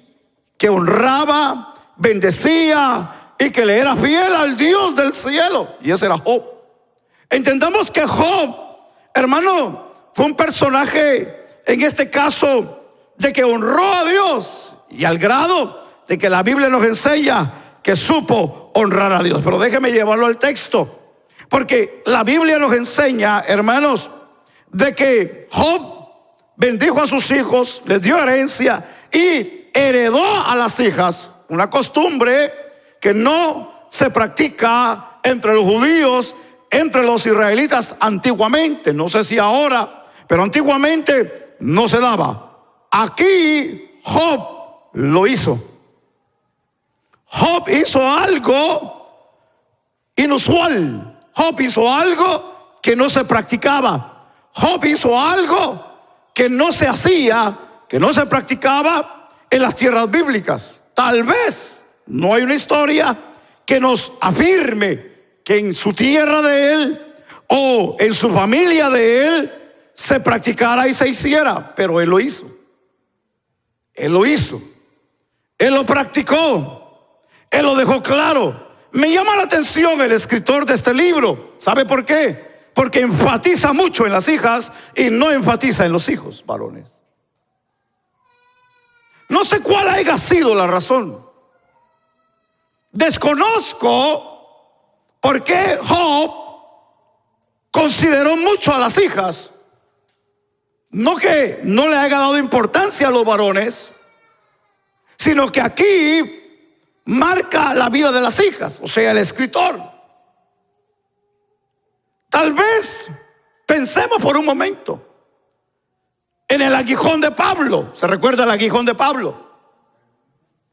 que honraba, bendecía y que le era fiel al Dios del cielo. Y ese era Job. Entendamos que Job, hermano, fue un personaje, en este caso, de que honró a Dios, y al grado de que la Biblia nos enseña que supo honrar a Dios. Pero déjeme llevarlo al texto, porque la Biblia nos enseña, hermanos, de que Job bendijo a sus hijos, les dio herencia y heredó a las hijas, una costumbre que no se practica entre los judíos, entre los israelitas antiguamente. No sé si ahora, pero antiguamente no se daba. Aquí Job lo hizo. Job hizo algo inusual. Job hizo algo que no se practicaba. Job hizo algo que no se hacía, que no se practicaba en las tierras bíblicas. Tal vez no hay una historia que nos afirme que en su tierra de él o en su familia de él se practicara y se hiciera, pero él lo hizo. Él lo hizo. Él lo practicó. Él lo dejó claro. Me llama la atención el escritor de este libro. ¿Sabe por qué? Porque enfatiza mucho en las hijas y no enfatiza en los hijos varones. No sé cuál haya sido la razón. Desconozco por qué Job consideró mucho a las hijas. No que no le haya dado importancia a los varones, sino que aquí marca la vida de las hijas, o sea, el escritor. Tal vez pensemos por un momento en el aguijón de Pablo. ¿Se recuerda el aguijón de Pablo?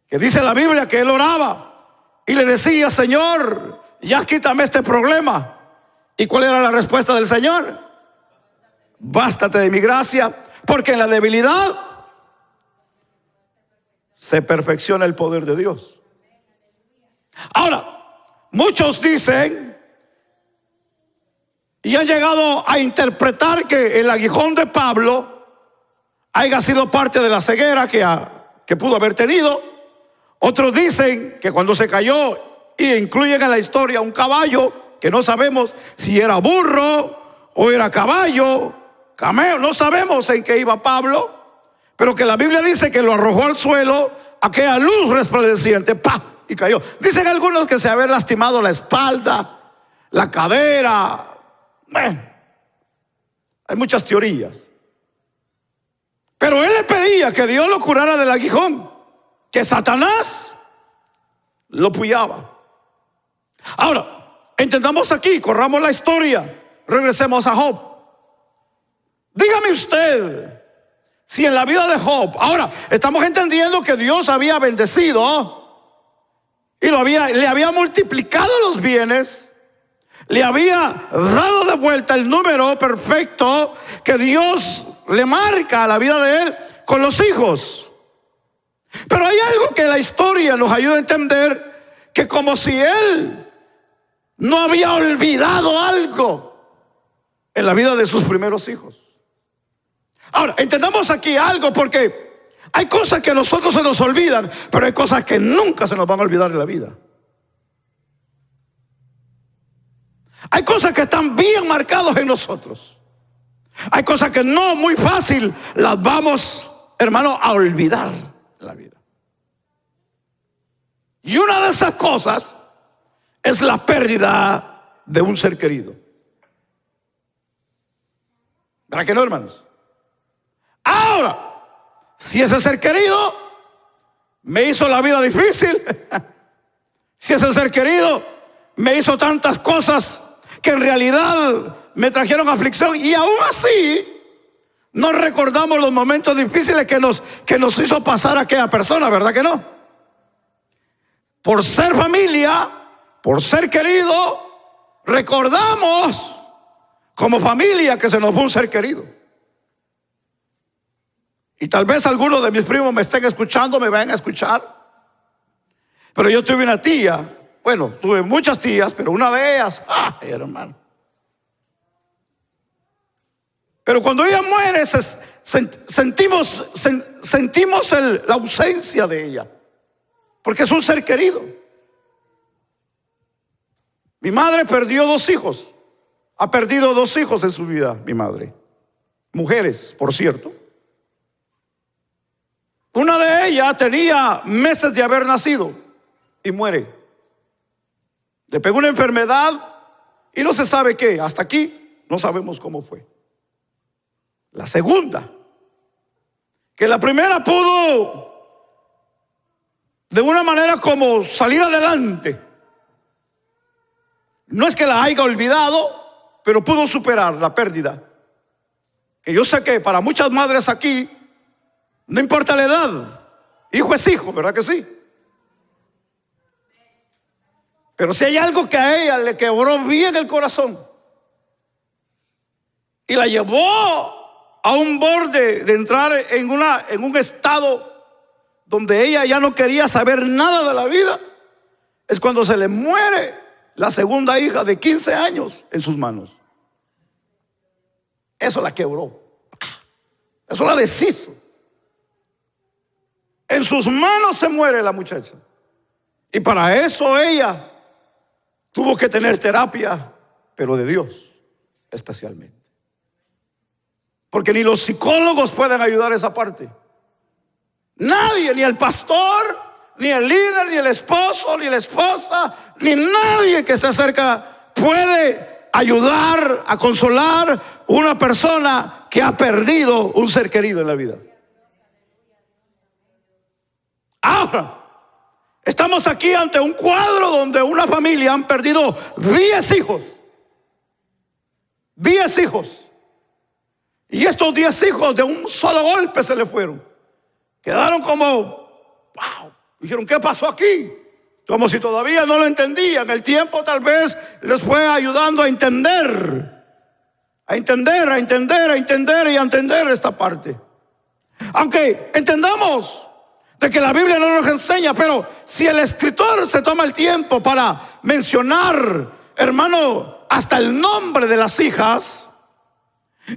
Que dice la Biblia que él oraba y le decía: Señor, ya quítame este problema. ¿Y cuál era la respuesta del Señor? Bástate de mi gracia, porque en la debilidad se perfecciona el poder de Dios. Ahora, muchos dicen y han llegado a interpretar que el aguijón de Pablo haya sido parte de la ceguera que pudo haber tenido. Otros dicen que cuando se cayó, y incluyen en la historia un caballo, que no sabemos si era burro o era caballo, cameo, no sabemos en qué iba Pablo, pero que la Biblia dice que lo arrojó al suelo, aquella luz resplandeciente, ¡pah!, y cayó. Dicen algunos que se había lastimado la espalda, la cadera. Bueno, hay muchas teorías. Pero él le pedía que Dios lo curara del aguijón, que Satanás lo puyaba. Ahora, entendamos aquí, corramos la historia, regresemos a Job. Dígame usted, si en la vida de Job, ahora estamos entendiendo que Dios había bendecido y le había multiplicado los bienes, le había dado de vuelta el número perfecto que Dios le marca a la vida de él con los hijos. Pero hay algo que la historia nos ayuda a entender, que como si él no había olvidado algo en la vida de sus primeros hijos. Ahora, entendamos aquí algo, porque hay cosas que a nosotros se nos olvidan, pero hay cosas que nunca se nos van a olvidar en la vida. Hay cosas que están bien marcadas en nosotros. Hay cosas que no muy fácil las vamos, hermano, a olvidar en la vida. Y una de esas cosas es la pérdida de un ser querido. ¿Verdad que no, hermanos? Ahora, si ese ser querido me hizo la vida difícil, si ese ser querido me hizo tantas cosas que en realidad me trajeron aflicción, y aún así no recordamos los momentos difíciles que nos hizo pasar aquella persona, ¿verdad que no? Por ser familia, por ser querido, recordamos como familia que se nos fue un ser querido. Y tal vez algunos de mis primos me estén escuchando, me vayan a escuchar. Pero yo tuve una tía, bueno, tuve muchas tías, pero una de ellas, ¡ay, hermano! Pero cuando ella muere, sentimos la ausencia de ella. porque es un ser querido. Mi madre perdió 2 hijos. Ha perdido 2 hijos en su vida, mi madre. Mujeres, por cierto. Una de ellas tenía meses de haber nacido y muere. Le pegó una enfermedad y no se sabe qué. Hasta aquí no sabemos cómo fue. La segunda, que la primera pudo de una manera como salir adelante. No es que la haya olvidado, pero pudo superar la pérdida. Que yo sé que para muchas madres aquí, no importa la edad, hijo es hijo, ¿verdad que sí? Pero si hay algo que a ella le quebró bien el corazón y la llevó a un borde de entrar en un estado donde ella ya no quería saber nada de la vida, es cuando se le muere la segunda hija de 15 años en sus manos. Eso la quebró. Eso la deshizo. En sus manos se muere la muchacha. Y para eso ella tuvo que tener terapia, pero de Dios especialmente. Porque ni los psicólogos pueden ayudar esa parte. Nadie, ni el pastor, ni el líder, ni el esposo, ni la esposa, ni nadie que esté cerca puede ayudar a consolar una persona que ha perdido un ser querido en la vida. Ahora, estamos aquí ante un cuadro donde una familia han perdido 10 hijos. 10 hijos. Y estos 10 hijos de un solo golpe se le fueron. Quedaron como, wow. Dijeron, ¿qué pasó aquí? Como si todavía no lo entendían. El tiempo tal vez les fue ayudando a entender esta parte. Aunque entendamos de que la Biblia no nos enseña, pero si el escritor se toma el tiempo para mencionar, hermano, hasta el nombre de las hijas,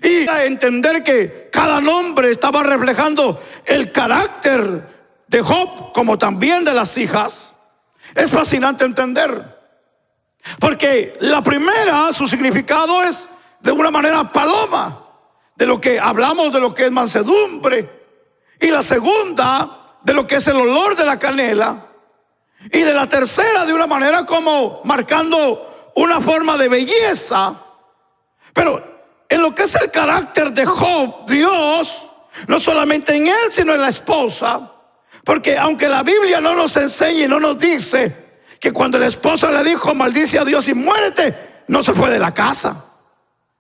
y a entender que cada nombre estaba reflejando el carácter de Job, como también de las hijas, es fascinante entender. Porque la primera, su significado es de una manera paloma, de lo que hablamos de lo que es mansedumbre, y la segunda de lo que es el olor de la canela, y de la tercera de una manera como marcando una forma de belleza. Pero en lo que es el carácter de Job, Dios, no solamente en él sino en la esposa, porque aunque la Biblia no nos enseña y no nos dice que cuando la esposa le dijo maldice a Dios y muérete, no se fue de la casa.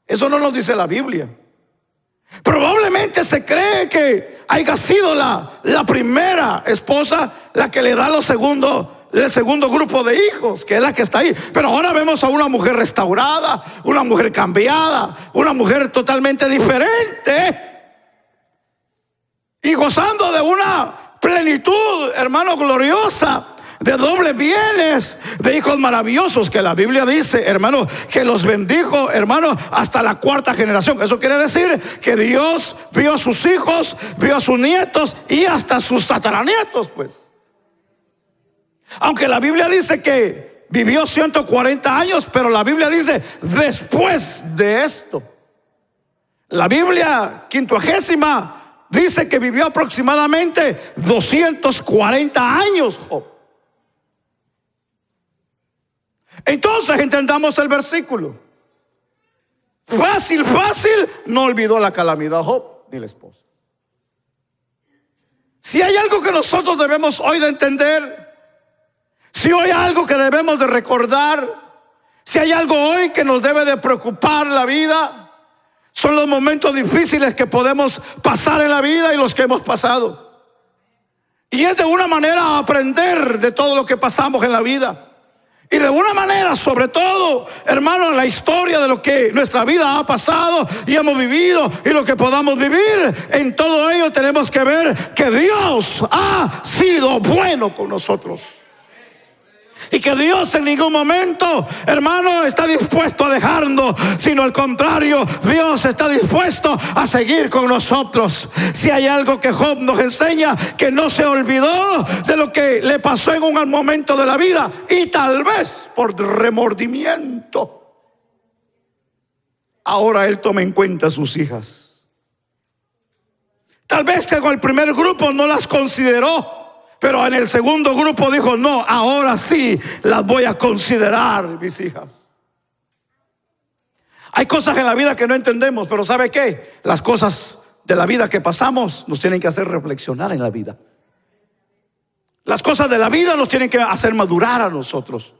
Eso no nos dice la Biblia. Probablemente se cree que haya sido la primera esposa la que le da el segundo grupo de hijos, que es la que está ahí. Pero ahora vemos a una mujer restaurada, una mujer cambiada, una mujer totalmente diferente y gozando de una plenitud, hermano, gloriosa, de dobles bienes, de hijos maravillosos, que la Biblia dice, hermano, que los bendijo, hermano, hasta la 4ª generación. Eso quiere decir que Dios vio a sus hijos, vio a sus nietos y hasta sus tataranietos, pues. Aunque la Biblia dice que vivió 140 años, pero la Biblia dice después de esto. La Biblia quincuagésima dice que vivió aproximadamente 240 años Job. Entonces entendamos el versículo. Fácil, no olvidó la calamidad Job ni la esposa. Si hay algo que nosotros debemos hoy de entender, si hoy hay algo que debemos de recordar, si hay algo hoy que nos debe de preocupar la vida, son los momentos difíciles que podemos pasar en la vida y los que hemos pasado. Y es de una manera aprender de todo lo que pasamos en la vida. Y de una manera, sobre todo, hermano, la historia de lo que nuestra vida ha pasado y hemos vivido y lo que podamos vivir, en todo ello tenemos que ver que Dios ha sido bueno con nosotros. Y que Dios en ningún momento, hermano, está dispuesto a dejarnos, sino al contrario, Dios está dispuesto a seguir con nosotros. Si hay algo que Job nos enseña, que no se olvidó de lo que le pasó en un momento de la vida, y tal vez por remordimiento, ahora él toma en cuenta a sus hijas. Tal vez que con el primer grupo no las consideró, pero en el segundo grupo dijo: no, ahora sí las voy a considerar, mis hijas. Hay cosas en la vida que no entendemos, pero ¿sabe qué? Las cosas de la vida que pasamos nos tienen que hacer reflexionar en la vida. Las cosas de la vida nos tienen que hacer madurar a nosotros.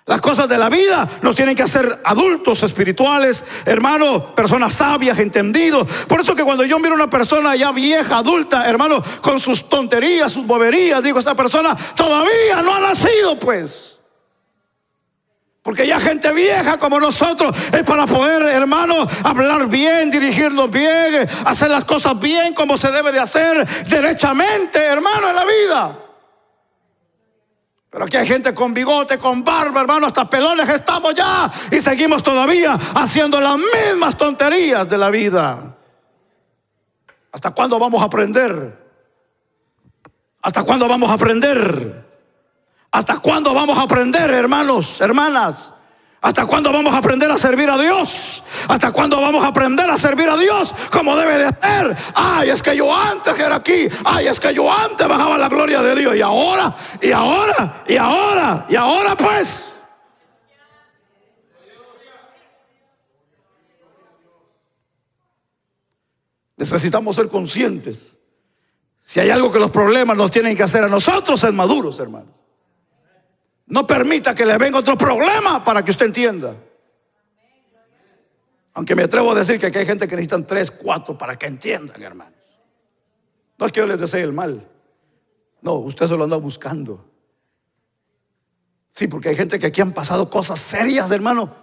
Las cosas de la vida nos tienen que hacer adultos espirituales, hermano, personas sabias, entendidos. Por eso que cuando yo miro a una persona ya vieja, adulta, hermano, con sus tonterías, sus boberías, digo, esa persona todavía no ha nacido, pues. Porque ya gente vieja como nosotros es para poder, hermano, hablar bien, dirigirnos bien, hacer las cosas bien como se debe de hacer, derechamente, hermano, en la vida. Pero aquí hay gente con bigote, con barba, hermano, hasta pelones estamos ya, y seguimos todavía haciendo las mismas tonterías de la vida. ¿Hasta cuándo vamos a aprender? ¿Hasta cuándo vamos a aprender? ¿Hasta cuándo vamos a aprender, hermanos, hermanas? ¿Hasta cuándo vamos a aprender a servir a Dios? ¿Hasta cuándo vamos a aprender a servir a Dios como debe de ser? Ay, es que yo antes era aquí. Ay, es que yo antes bajaba la gloria de Dios. Y ahora pues. Necesitamos ser conscientes. Si hay algo que los problemas nos tienen que hacer a nosotros, ser maduros, hermanos. No permita que le venga otro problema para que usted entienda. Aunque me atrevo a decir que aquí hay gente que necesitan 3, 4 para que entiendan, hermanos. No es que yo les desee el mal. No, usted se lo anda buscando. Sí, porque hay gente que aquí han pasado cosas serias, hermano,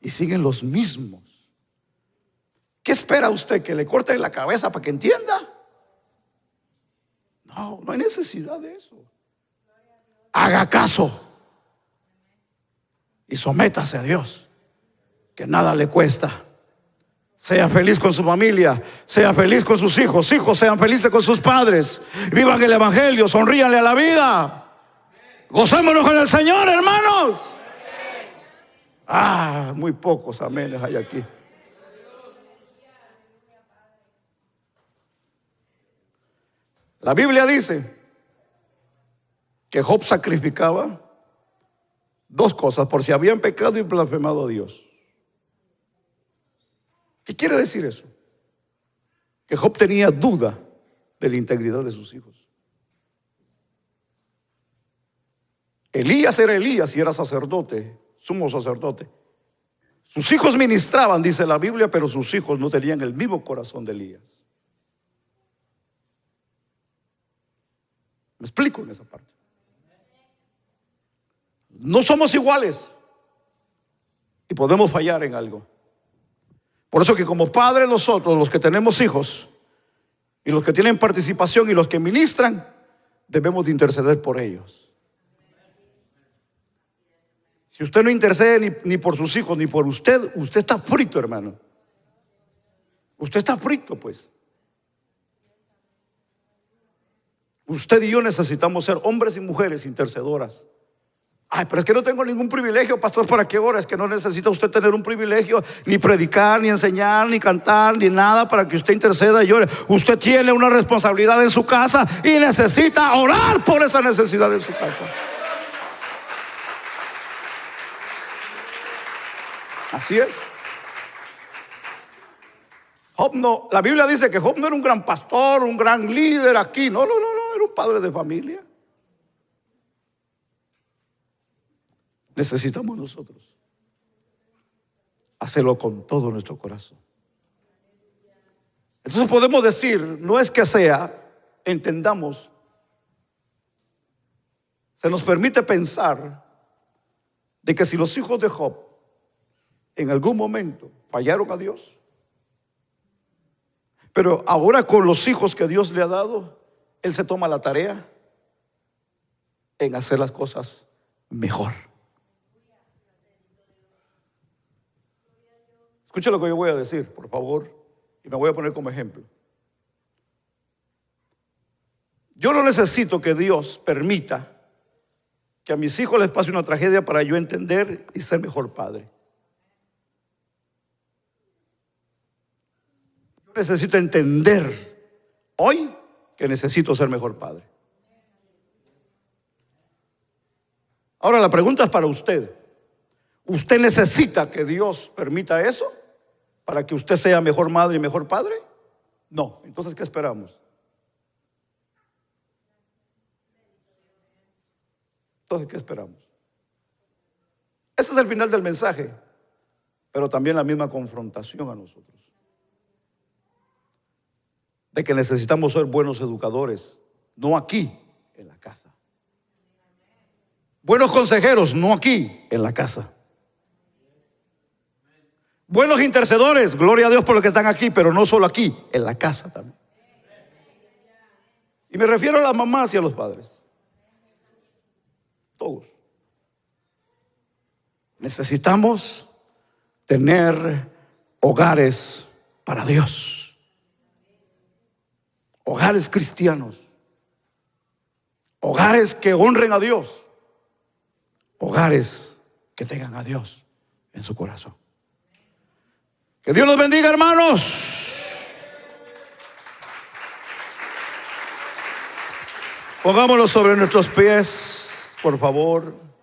y siguen los mismos. ¿Qué espera usted? ¿Que le corten la cabeza para que entienda? No, no hay necesidad de eso. Haga caso y sométase a Dios, que nada le cuesta. Sea feliz con su familia, sea feliz con sus hijos, hijos sean felices con sus padres, vivan el evangelio, sonríanle a la vida, gocémonos con el Señor, hermanos. Muy pocos amenes hay aquí. La Biblia dice que Job sacrificaba 2 cosas por si habían pecado y blasfemado a Dios. ¿Qué quiere decir eso? Que Job tenía duda de la integridad de sus hijos. Elías era Elías y era sacerdote, sumo sacerdote. Sus hijos ministraban, dice la Biblia, pero sus hijos no tenían el mismo corazón de Elías. ¿Me explico en esa parte? No somos iguales y podemos fallar en algo. Por eso que como padres nosotros, los que tenemos hijos y los que tienen participación y los que ministran, debemos de interceder por ellos. Si usted no intercede ni por sus hijos ni por usted, usted está frito, hermano. Usted está frito, pues. Usted y yo necesitamos ser hombres y mujeres intercedoras. Pero es que no tengo ningún privilegio, pastor, ¿para qué hora? Es que no necesita usted tener un privilegio, ni predicar, ni enseñar, ni cantar, ni nada para que usted interceda y llore. Usted tiene una responsabilidad en su casa y necesita orar por esa necesidad en su casa. Así es. Job no, la Biblia dice que Job no era un gran pastor, un gran líder aquí. No, era un padre de familia. Necesitamos nosotros hacerlo con todo nuestro corazón. Entonces podemos decir, no es que entendamos, se nos permite pensar de que si los hijos de Job en algún momento fallaron a Dios, pero ahora con los hijos que Dios le ha dado, él se toma la tarea en hacer las cosas mejor. Escuche lo que yo voy a decir, por favor, y me voy a poner como ejemplo. Yo no necesito que Dios permita que a mis hijos les pase una tragedia para yo entender y ser mejor padre. Yo necesito entender hoy que necesito ser mejor padre. Ahora la pregunta es para usted. ¿Usted necesita que Dios permita eso para que usted sea mejor madre y mejor padre? No. Entonces, ¿qué esperamos? Entonces, ¿qué esperamos? Este es el final del mensaje, pero también la misma confrontación a nosotros. De que necesitamos ser buenos educadores, no aquí, en la casa. Buenos consejeros, no aquí, en la casa. Buenos intercedores, gloria a Dios por los que están aquí, pero no solo aquí, en la casa también. Y me refiero a las mamás y a los padres. Todos. Necesitamos tener hogares para Dios. Hogares cristianos. Hogares que honren a Dios. Hogares que tengan a Dios en su corazón. Que Dios los bendiga, hermanos. Pongámonos sobre nuestros pies, por favor.